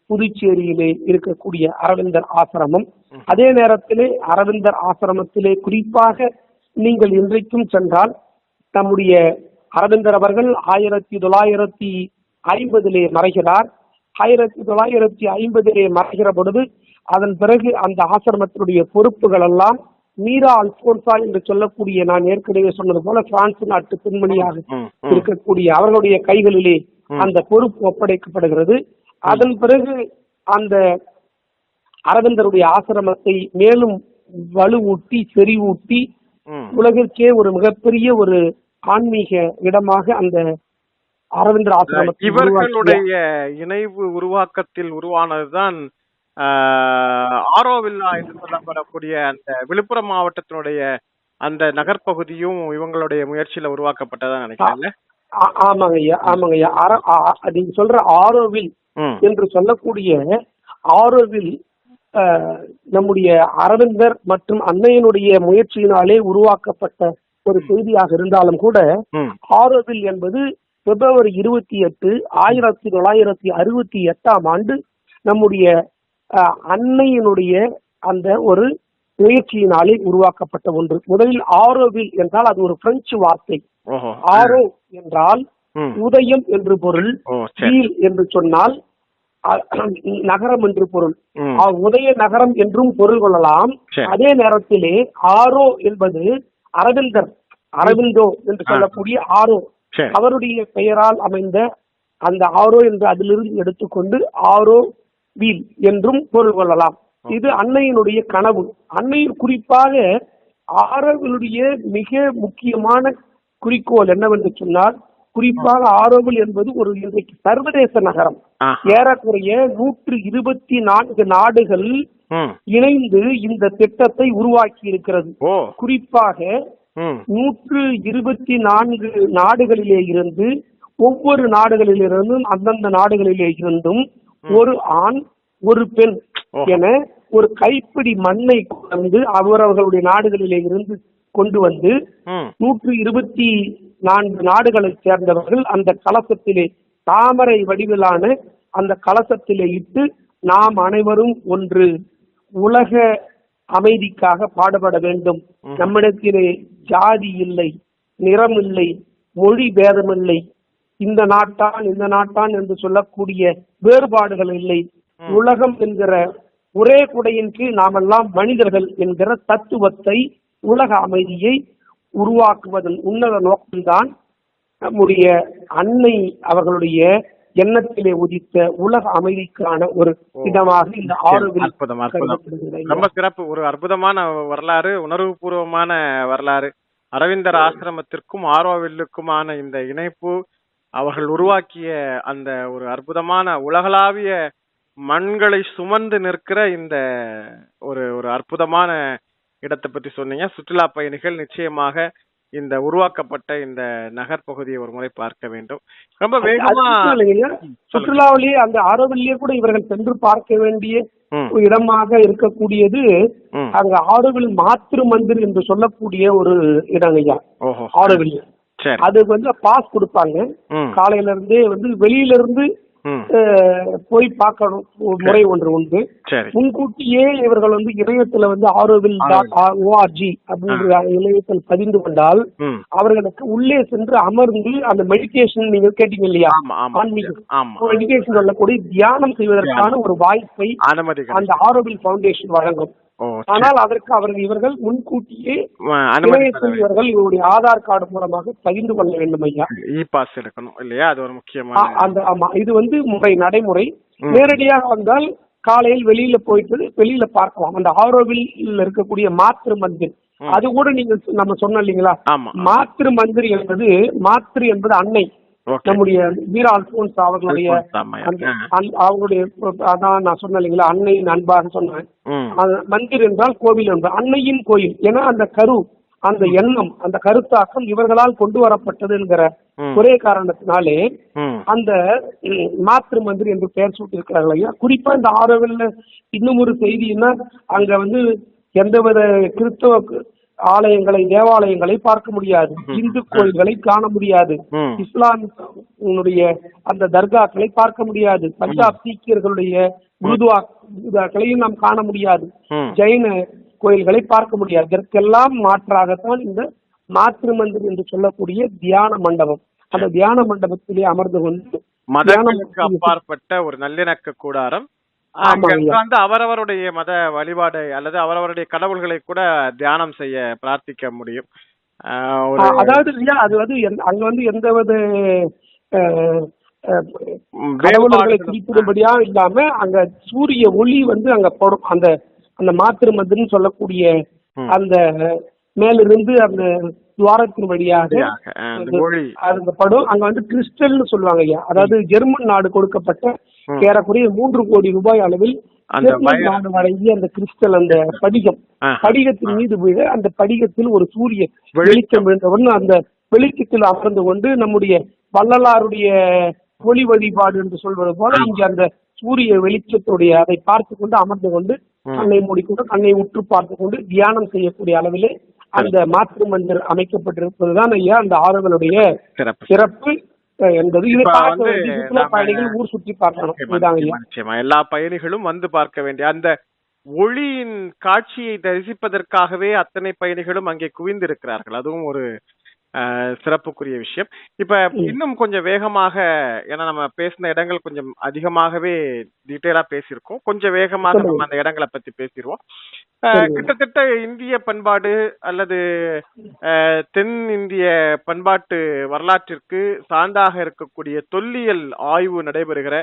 புதுச்சேரியிலே இருக்கக்கூடிய அரவிந்தர் ஆசிரமம். அதே நேரத்திலே அரவிந்தர் ஆசிரமத்திலே குறிப்பாக நீங்கள் இன்றைக்கும் சென்றால் நம்முடைய அரவிந்தர் அவர்கள் 1950 மறைகிறார். 1950 மறைகிற பொழுது அதன் பிறகு அந்த ஆசிரமத்தினுடைய பொறுப்புகள் எல்லாம் மீரா அல்போன்சா என்று சொல்லக்கூடிய, நான் ஏற்கனவே சொன்னது போல பிரான்ஸ் நாட்டு பெண்மணியாக இருக்கக்கூடிய அவர்களுடைய கைகளிலே அந்த பொறுப்பு ஒப்படைக்கப்படுகிறது. அதன் பிறகு அந்த அரவிந்தருடைய ஆசிரமத்தை மேலும் வலுவூட்டி செறிவூட்டி உலகிற்கே ஒரு மிகப்பெரிய ஒரு ஆன்மீக இடமாக அந்த அரவிந்தர் ஆசிரமத்தை இவர்களுடைய இணைவு உருவாக்கத்தில் உருவானதுதான் ஆரோவில்லா என்று சொல்லப்படக்கூடிய அந்த விழுப்புரம் மாவட்டத்தினுடைய அந்த நகர்பகுதியும் இவங்களுடைய முயற்சியில உருவாக்கப்பட்டதா நினைக்கிறேன். ஆமாங்க ஐயா. நீங்க சொல்ற ஆரோவில் என்று சொல்லக்கூடிய ஆரோவில் நம்முடைய அரவிந்தர் மற்றும் அன்னையனுடைய முயற்சியினாலே உருவாக்கப்பட்ட ஒரு செய்தியாக இருந்தாலும் கூட ஆரோவில் என்பது பிப்ரவரி 28, 1968 நம்முடைய அன்னையினுடைய அந்த ஒரு முயற்சியினாலே உருவாக்கப்பட்ட ஒன்று. முதலில் ஆரோவில் என்றால் அது ஒரு பிரெஞ்சு வார்த்தை. ஆரோ என்றால் உதயம் என்று பொருள், என்று சொன்னால் நகரம் என்று பொருள். உதய நகரம் என்றும் பொருள் கொள்ளலாம். அதே நேரத்திலே ஆரோ என்பது அரவிந்தோ என்று சொல்லக்கூடிய ஆரோ, அவருடைய பெயரால் அமைந்த அந்த ஆரோ என்று அதிலிருந்து எடுத்துக்கொண்டு ஆரோ வீல் என்றும் பொருள் கொள்ளலாம். இது அன்னையினுடைய கனவு. அன்னையின் குறிப்பாக ஆரோவிலுடைய மிக முக்கியமான குறிக்கோள் என்னவென்று சொன்னால், குறிப்பாக ஆரோவில் என்பது ஒரு இன்றைக்கு சர்வதேச நகரம். ஏறக்குறைய 124 நாடுகள் இணைந்து இந்த திட்டத்தை உருவாக்கி இருக்கிறது. குறிப்பாக 124 நாடுகளிலே இருந்து, ஒவ்வொரு நாடுகளிலிருந்தும் அந்தந்த நாடுகளிலே இருந்தும் ஒரு ஆண் ஒரு பெண் என ஒரு கைப்பிடி மண்ணை கொண்டு அவரவர்களுடைய நாடுகளிலே இருந்து கொண்டு வந்து 124 நாடுகளை சேர்ந்தவர்கள் அந்த கலசத்திலே, தாமரை வடிவிலான அந்த கலசத்திலே இட்டு, நாம் அனைவரும் ஒன்று, உலக அமைதிக்காக பாடுபட வேண்டும், நம்மிடத்திலே ஜாதி இல்லை, நிறம் இல்லை, மொழி பேதமில்லை, இந்த நாட்டான் என்று சொல்லக்கூடிய வேறுபாடுகள் இல்லை, உலகம் என்கிற ஒரே குடையின் கீழ் நாமெல்லாம் மனிதர்கள் என்கிற தத்துவத்தை, உலக அமைதியை உருவாக்குவதன் உன்னத நோக்கம்தான் நம்முடைய அன்னை அவர்களுடைய எண்ணத்திலே உதித்த உலக அமைதிக்கான ஒரு இடமாக இந்த ஆரோவில். ரொம்ப சிறப்பு. ஒரு அற்புதமான வரலாறு, உணர்வு பூர்வமான வரலாறு. அரவிந்தர் ஆசிரமத்திற்கும் ஆரோவில்லுக்குமான இந்த இணைப்பு, அவர்கள் உருவாக்கிய அந்த ஒரு அற்புதமான உலகளாவிய மண்களை சுமந்து நிற்கிற இந்த ஒரு அற்புதமான இடத்தை பற்றி சொன்னீங்க. சுற்றுலா பயணிகள் நிச்சயமாக இந்த உருவாக்கப்பட்ட இந்த நகர் பகுதியை ஒரு முறை பார்க்க வேண்டும். ரொம்ப வேகமா சுற்றுலாவிலேயே அந்த ஆரோவிலேயே கூட இவர்கள் சென்று பார்க்க வேண்டிய இடமாக இருக்கக்கூடியது அங்க ஆரோவில் மாத்திரு மந்திர் என்று சொல்லக்கூடிய ஒரு இடம் ஐயா. ஆரோவில் அது பாஸ் கொடுப்பாங்க. காலையில இருந்தே வெளியில இருந்து போய் பார்க்கணும் முறை ஒன்று உண்டு. முன்கூட்டியே இவர்கள் இணையத்துல ஆரோவில்.org அப்படின்ற இணையத்தில் பதிந்து கொண்டால் அவர்களுக்கு உள்ளே சென்று அமர்ந்து அந்த மெடிடேஷன், நீங்க கேட்டீங்க இல்லையா, மெடிடேஷன் சொல்லக்கூடிய தியானம் செய்வதற்கான ஒரு வாய்ப்பை அந்த ஆரோவில் பவுண்டேஷன் வழங்கும். ஆனால் அதற்கு இவர்கள் முன்கூட்டியே இவர்கள் இவருடைய ஆதார் கார்டு மூலமாக பகிர்ந்து கொள்ள வேண்டும் ஐயா. பாஸ் எடுக்கணும் இல்லையா, அது ஒரு முக்கியமான ஆமா. இது நடைமுறை. நேரடியாக வந்தால் காலையில் வெளியில போயிட்டு வெளியில பார்க்கலாம். அந்த ஆரோவில் இருக்கக்கூடிய மாத்திரு மந்திர், அது கூட நீங்க நம்ம சொன்னோம் இல்லைங்களா, மாத்திரு மந்திர் என்பது, மாத்திரு என்பது அன்னை, நம்முடைய வீர அல்போன்ஸ் அவர்களுடைய நான் சொன்னேன் இல்லைங்களா, அன்னையின் அன்பாக சொன்னேன். மந்திர் என்றால் கோவில் என்றால் அன்னையின் கோயில். ஏன்னா அந்த கரு, அந்த எண்ணம், அந்த கருத்தாக்கம் இவர்களால் கொண்டு வரப்பட்டது என்கிற ஒரே காரணத்தினாலே அந்த மாத்திரு மந்திர் என்று பெயர் சூட்டிருக்கிறார்கள் ஐயா. குறிப்பா இந்த ஆரோவில் இன்னும் ஒரு செய்தின்னா, அங்க எந்தவித கிறிஸ்தவ ஆலயங்களை, தேவாலயங்களை பார்க்க முடியாது, இந்து கோயில்களை காண முடியாது, இஸ்லாமிய அந்த தர்காக்களை பார்க்க முடியாது, பஞ்சாப் சீக்கியர்களுடைய குருதுவாக்களையும் நாம் காண முடியாது, ஜெயின கோயில்களை பார்க்க முடியாது. இதற்கெல்லாம் மாற்றாகத்தான் இந்த மாத்திரு மந்திர் என்று சொல்லக்கூடிய தியான மண்டபம். அந்த தியான மண்டபத்திலே அமர்ந்து கொண்டு மதங்களுக்கு அப்பாற்பட்ட ஒரு நல்லிணக்க கூடாரம், அவரவருடைய மத வழிபாடு அல்லது அவரவருடைய கடவுள்களை கூட தியானம் செய்ய பிரார்த்திக்க முடியும். அதாவது அது அங்க எந்தவித கடவுள்களை குறிப்பிடும்படியா இல்லாம அங்க சூரிய ஒளி அங்க படும். அந்த அந்த மாத்திரு மந்திர்னு சொல்லக்கூடிய அந்த மேலிருந்து அந்த துவாரத்தின் வழியாக அது படும். அங்க கிறிஸ்டல்னு சொல்லுவாங்க ஐயா. அதாவது ஜெர்மன் நாடு கொடுக்கப்பட்ட ஏறக்குறைய 3 கோடி ரூபாய் அளவில் நாடு வழங்கிய அந்த கிறிஸ்டல், அந்த படிகத்தின் மீது விழ, அந்த படிகத்தில் ஒரு சூரிய வெளிச்சம் விழுந்தவுடன் அந்த வெளிச்சத்தில் அமர்ந்து கொண்டு நம்முடைய வள்ளலாருடைய ஒளி வழிபாடு என்று சொல்வது போல இங்க அந்த சூரிய வெளிச்சத்துடைய அதை பார்த்து கொண்டு அமர்ந்து கொண்டு கண்ணை மூடிக்கொண்டு கண்ணை உற்று பார்த்து கொண்டு தியானம் செய்யக்கூடிய அளவிலே அந்த மாற்று மன்னர் அமைக்கப்பட்டிருப்பதுதான் ஐயா அந்த ஆறுகளுடைய சிறப்பு என்பது. இதை பார்க்க வேண்டிய சுற்றுலா பயணிகள் ஊர் சுற்றி பார்க்கணும். எல்லா பயணிகளும் வந்து பார்க்க வேண்டிய அந்த ஒளியின் காட்சியை தரிசிப்பதற்காகவே அத்தனை பயணிகளும் அங்கே குவிந்திருக்கிறார்கள். அதுவும் ஒரு சிறப்புக்குரிய விஷயம். இப்ப இன்னும் கொஞ்சம் வேகமாக, ஏன்னா நம்ம பேசின இடங்கள் கொஞ்சம் அதிகமாகவே டீட்டெயிலா பேசியிருக்கோம், கொஞ்சம் வேகமாக நம்ம அந்த இடங்களை பத்தி பேசிடுவோம். கிட்டத்தட்ட இந்திய பண்பாடு அல்லது தென் இந்திய பண்பாட்டு வரலாற்றிற்கு சான்றாக இருக்கக்கூடிய தொல்லியல் ஆய்வு நடைபெறுகிற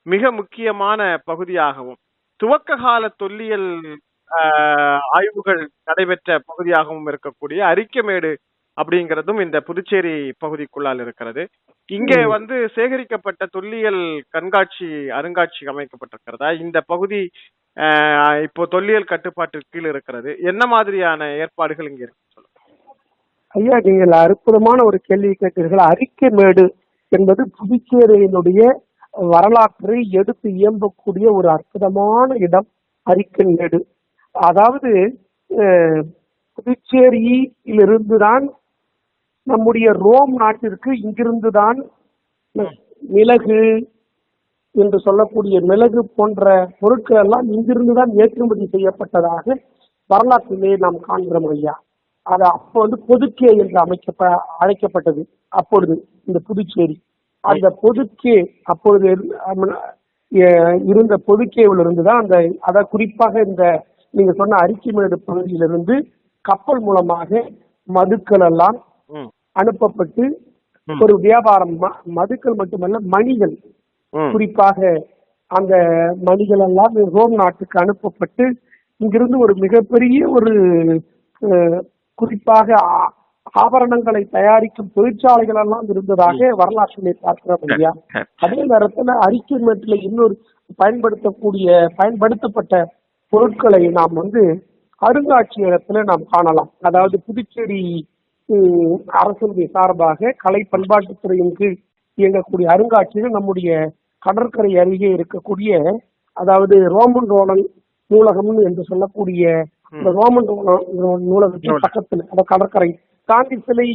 மிக முக்கியமான பகுதியாகவும் துவக்க கால தொல்லியல் ஆய்வுகள் நடைபெற்ற பகுதியாகவும் இருக்கக்கூடிய அரிக்கமேடு அப்படிங்கிறதும் இந்த புதுச்சேரி பகுதிக்குள்ளால் இருக்கிறது. இங்கே வந்து சேகரிக்கப்பட்ட தொல்லியல் கண்காட்சி அருங்காட்சியகம் அமைக்கப்பட்டிருக்கிறதா? இந்த பகுதி இப்போ தொல்லியல் கட்டுப்பாட்டிற்கு கீழ் இருக்கிறது. என்ன மாதிரியான ஏற்பாடுகள் இங்க இருக்கு சொல்லுங்க ஐயா. நீங்கள் அற்புதமான ஒரு கேள்வி கேட்டீர்கள். அரிக்கமேடு என்பது புதுச்சேரியினுடைய வரலாற்றை எடுத்து இயம்பக்கூடிய ஒரு அற்புதமான இடம் அரிக்கமேடு. அதாவது புதுச்சேரியிலிருந்துதான் நம்முடைய ரோம் நாட்டிற்கு இங்கிருந்துதான் மிளகு என்று சொல்லக்கூடிய மிளகு போன்ற பொருட்கள் எல்லாம் இங்கிருந்துதான் ஏற்றுமதி செய்யப்பட்டதாக வரலாற்றிலே நாம் காண்கிறோம் ஐயா. அது அப்போ வந்து பொதுக்கே என்று அழைக்கப்பட்டது. அப்பொழுது இந்த புதுச்சேரி அந்த பொதுக்கே அப்பொழுது இருந்த பொதுக்கேவில் இருந்துதான் அந்த அத குறிப்பாக இந்த நீங்க சொன்ன அரிக்கமேடு பகுதியிலிருந்து கப்பல் மூலமாக மதுக்கள் எல்லாம் அனுப்பப்பட்டு ஒரு வியாபாரம், மதுக்கள் மட்டுமல்ல மணிகள், குறிப்பாக அந்த மணிகள் எல்லாம் ரோம் நாட்டுக்கு அனுப்பப்பட்டு இங்கிருந்து ஒரு மிகப்பெரிய ஒரு குறிப்பாக ஆபரணங்களை தயாரிக்கும் தொழிற்சாலைகள் எல்லாம் இருந்ததாக வரலாற்றிலே பார்க்கிறோம் ஐயா. அதே நேரத்துல அரிக்கமேட்டில் இன்னொரு பயன்படுத்தப்பட்ட பொருட்களை நாம் வந்து அருங்காட்சியகத்துல நாம் காணலாம். அதாவது புதுச்சேரி அரசுடைய சார்பாக கலை பண்பாட்டுத்துறையின் கீழ் இயங்கக்கூடிய அருங்காட்சியகம் நம்முடைய கடற்கரை அருகே இருக்கக்கூடிய, அதாவது ரோமன் ரோலன் நூலகம் என்று சொல்லக்கூடிய இந்த ரோமன் நூலகத்தின் பக்கத்தில் அந்த கடற்கரை காந்தி சிலை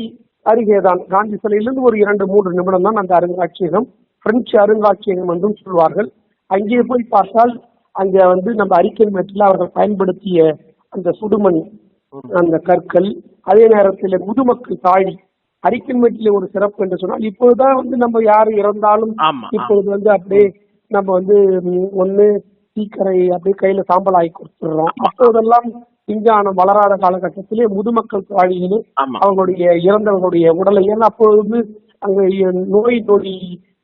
அருகேதான். காந்தி சிலையிலிருந்து ஒரு 2-3 நிமிடம் தான் அந்த அருங்காட்சியகம். பிரெஞ்சு அருங்காட்சியகம் என்றும் சொல்வார்கள். அங்கே போய் பார்த்தால் அங்க வந்து நம்ம அரிக்கமேட்டில் அவர்கள் பயன்படுத்திய அந்த சுடுமண், அந்த கற்கள், அதே நேரத்தில் முதுமக்கள் தாழி. அரிக்கமேட்டிலே ஒரு சிறப்பு என்று சொன்னால் இப்போதுதான் வந்து நம்ம யாரு இறந்தாலும் இப்போது வந்து அப்படியே நம்ம வந்து ஒண்ணு சீக்கரை அப்படியே கையில சாம்பல் ஆகி கொடுத்துடுறோம். அப்போதெல்லாம் விஞ்ஞானம் வளராத காலகட்டத்திலே முதுமக்கள் தாழிகளே அவங்களுடைய இறந்தவர்களுடைய உடலை, ஏன்னா அப்பொழுது அங்க நோய் நொடி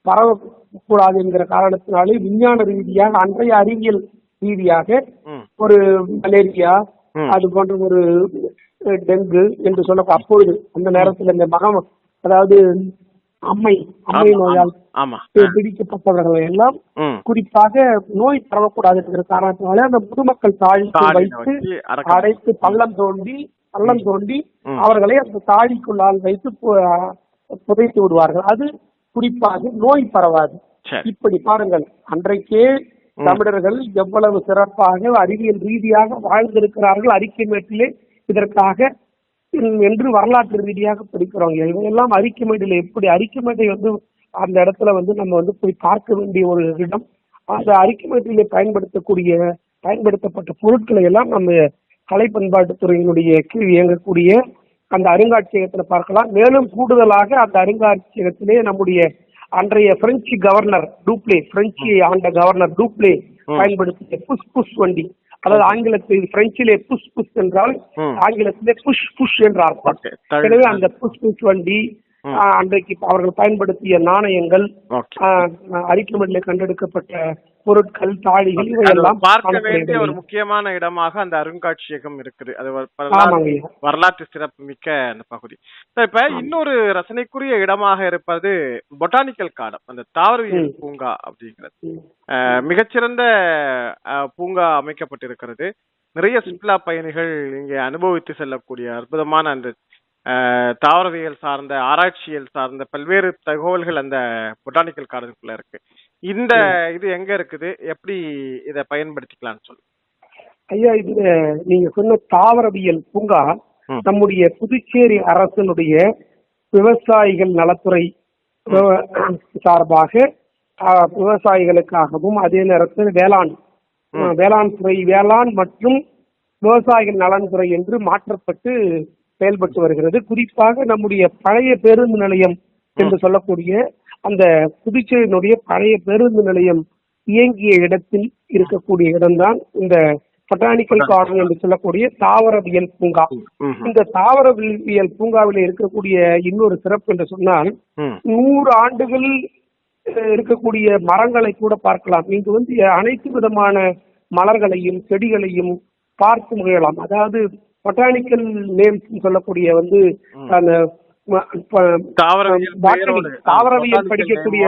பரவக்கூடாது என்கிற காரணத்தினாலே விஞ்ஞான ரீதியாக அன்றைய அறிவியல் ரீதியாக ஒரு மலேரியா அது போன்ற ஒரு டெங்கு என்று சொல்ல அப்பொழுது அந்த நேரத்தில் இந்த அதாவது அம்மை நோயால் பிடிக்கப்பட்டவர்கள் எல்லாம் குறிப்பாக நோய் பரவக்கூடாது என்கிற காரணத்தினாலே அந்த முதுமக்கள் தாழிக்கு வைத்து அடைத்து பள்ளம் தோண்டி அவர்களை அந்த தாழிக்குள்ளால் வைத்து புதைத்து விடுவார்கள். அது குறிப்பாக நோய் பரவாது. இப்படி பாருங்கள், அன்றைக்கே தமிழர்கள் எவ்வளவு சிறப்பாக அறிவியல் ரீதியாக வாழ்ந்திருக்கிறார்கள் அரிக்கமேட்டிலே இதற்காக என்று வரலாற்று ரீதியாக படிக்கிறோம். இவையெல்லாம் அரிக்கமேட்டில் எப்படி அரிக்கமேட்டை வந்து அந்த இடத்துல வந்து நம்ம வந்து போய் பார்க்க வேண்டிய ஒரு இடம். அந்த அரிக்கமேட்டிலே பயன்படுத்தப்பட்ட பொருட்களை எல்லாம் நம்ம கலை பண்பாட்டுத்துறையினுடைய கீழ் இயங்கக்கூடிய அந்த அருங்காட்சியகத்துல பார்க்கலாம். மேலும் கூடுதலாக அந்த அருங்காட்சியகத்திலே நம்முடைய அன்றைய பிரெஞ்சு கவர்னர் டூப்ளே, பிரெஞ்சு ஆண்ட கவர்னர் டூப்ளே பயன்படுத்திய புஷ் வண்டி, அதாவது ஆங்கிலத்தில் பிரெஞ்சிலே புஷ் என்றால் ஆங்கிலத்திலே புஷ் என்ற அர்த்தம். எனவே அந்த புஷ் வண்டி, அன்றைக்கு அவர்கள் பயன்படுத்திய நாணயங்கள், அரிக்கமேட்டிலே கண்டெடுக்கப்பட்ட பொருட்கள், தாழிகள், இவையெல்லாம் பார்க்க வேண்டிய ஒரு முக்கியமான இடமாக அந்த அருங்காட்சியகம் இருக்குது. அது வரலாற்று சிறப்பு மிக்க அந்த பகுதி. இப்ப இன்னொரு ரசனைக்குரிய இடமாக இருப்பது பொட்டானிக்கல் கார்டன், அந்த தாவரவியல் பூங்கா அப்படிங்கிறது. மிகச்சிறந்த பூங்கா அமைக்கப்பட்டிருக்கிறது. நிறைய சுற்றுலா பயணிகள் இங்கே அனுபவித்து செல்லக்கூடிய அற்புதமான அந்த தாவரவியல் சார்ந்த ஆராய்ச்சியல் சார்ந்த பல்வேறு தகவல்கள் அந்த பொட்டானிக்கல் கார்டனுக்குள்ள இருக்கு. இந்த இது எங்க இருக்குது, எப்படி இத பயன்படுத்திக்கலாம்னு சொல்லு. ஐயா, இதுல நீங்க சொன்ன தாவரவியல் பூங்கா நம்முடைய புதுச்சேரி அரசினுடைய விவசாயிகள் நலத்துறை சார்பாக விவசாயிகளுக்காகவும், அதே நேரத்தில் வேளாண் துறை, வேளாண் மற்றும் விவசாயிகள் நலன்துறை என்று மாற்றப்பட்டு செயல்பட்டு வருகிறது. குறிப்பாக நம்முடைய பழைய பேருந்து நிலையம் என்று சொல்லக்கூடிய அந்த புதுச்சேரியினுடைய பழைய பேருந்து நிலையம் இயங்கிய இடத்தில் இருக்கக்கூடிய இடம்தான் இந்த பொட்டானிக்கல் கார்டன் என்று சொல்லக்கூடிய தாவரவியல் பூங்கா. இந்த தாவரவியல் பூங்காவில் இருக்கக்கூடிய இன்னொரு சிறப்பு என்று சொன்னால் 100 ஆண்டுகள் இருக்கக்கூடிய மரங்களை கூட பார்க்கலாம். இங்கு வந்து அனைத்து விதமான மலர்களையும் செடிகளையும் பார்த்து முயலாம். அதாவது பொட்டானிக்கல் நேம்ஸ் சொல்லக்கூடிய வந்து அந்த தாவரவியல் படிக்கக்கூடிய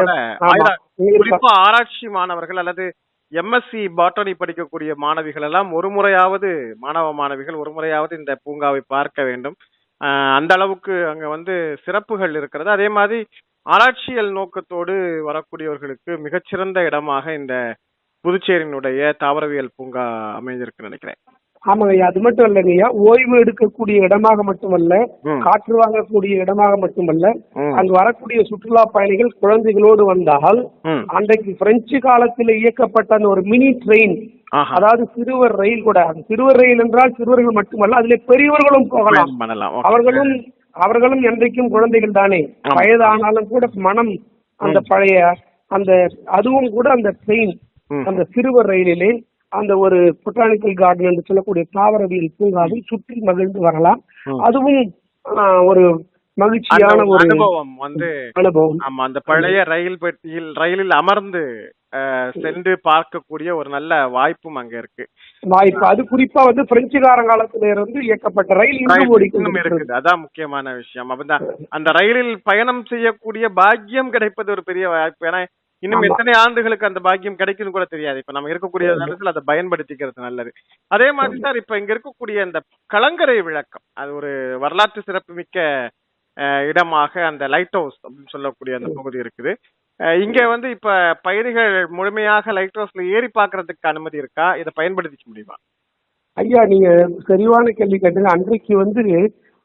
ஆராய்ச்சி மாணவர்கள் அல்லது எம்எஸ்சி பாட்டனி படிக்கக்கூடிய மாணவிகள் எல்லாம் மாணவிகள் ஒரு முறையாவது இந்த பூங்காவை பார்க்க வேண்டும். அந்த அளவுக்கு அங்க வந்து சிறப்புகள் இருக்கிறது. அதே மாதிரி ஆராய்ச்சியல் நோக்கத்தோடு வரக்கூடியவர்களுக்கு மிகச்சிறந்த இடமாக இந்த புதுச்சேரியினுடைய தாவரவியல் பூங்கா அமைஞ்சிருக்கு நினைக்கிறேன். ஆமாங்கய்யா, அது மட்டும் இல்லைங்கய்யா, ஓய்வு எடுக்கக்கூடிய இடமாக மட்டுமல்ல, காற்று வாங்கக்கூடிய இடமாக மட்டுமல்ல, அங்கு வரக்கூடிய சுற்றுலா பயணிகள் குழந்தைகளோடு வந்தால் அன்றைக்கு பிரெஞ்சு காலத்தில் இயக்கப்பட்ட அந்த ஒரு மினி ட்ரெயின், அதாவது சிறுவர் ரயில் கூட, அது சிறுவர் ரயில் என்றால் சிறுவர்கள் மட்டுமல்ல, அதிலே பெரியவர்களும் போகலாம். அவர்களும் என்றைக்கும் குழந்தைகள் தானே, வயதானாலும் கூட மனம் அந்த பழைய அந்த அதுவும் கூட அந்த ட்ரெயின், அந்த சிறுவர் ரயிலிலே அந்த ஒரு பொட்டானிக்கல் கார்டன் என்று சொல்லக்கூடிய தாவரவியல் பூங்காவை சுற்றி மகிழ்ந்து வரலாம். அதுவும் ஒரு மகிழ்ச்சியான ஒரு அனுபவம். ஆமா, அந்த பழைய ரயிலில் அமர்ந்து சென்று பார்க்கக்கூடிய ஒரு நல்ல வாய்ப்பும் அங்க இருக்கு. அது குறிப்பா வந்து பிரெஞ்சுகாரன் காலத்துல இருந்து இயக்கப்பட்ட ரயில் இன்னும் இருக்குது. அதான் முக்கியமான விஷயம். அந்த ரயிலில் பயணம் செய்யக்கூடிய பாக்கியம் கிடைப்பது ஒரு பெரிய வாய்ப்பு. ஏன்னா இன்னும் எத்தனை ஆண்டுகளுக்கு அந்த பாக்கியம் கிடைக்குன்னு கூட தெரியாது. இப்ப நம்ம இருக்கக்கூடிய நேரத்தில் அதை பயன்படுத்திக்கிறது நல்லது. அதே மாதிரி சார், இப்ப இங்க இருக்கக்கூடிய அந்த கலங்கரை விளக்கம், அது ஒரு வரலாற்று சிறப்புமிக்க இடமாக அந்த லைட் ஹவுஸ் அப்படின்னு சொல்லக்கூடிய அந்த பகுதி இருக்குது. இங்க வந்து இப்ப பயணிகள் முழுமையாக லைட் ஹவுஸ்ல ஏறி பாக்குறதுக்கு அனுமதி இருக்கா? இதை பயன்படுத்திக்க முடியுமா? ஐயா, நீங்க சரியான கேள்வி கேட்டீங்க. அன்றைக்கு வந்து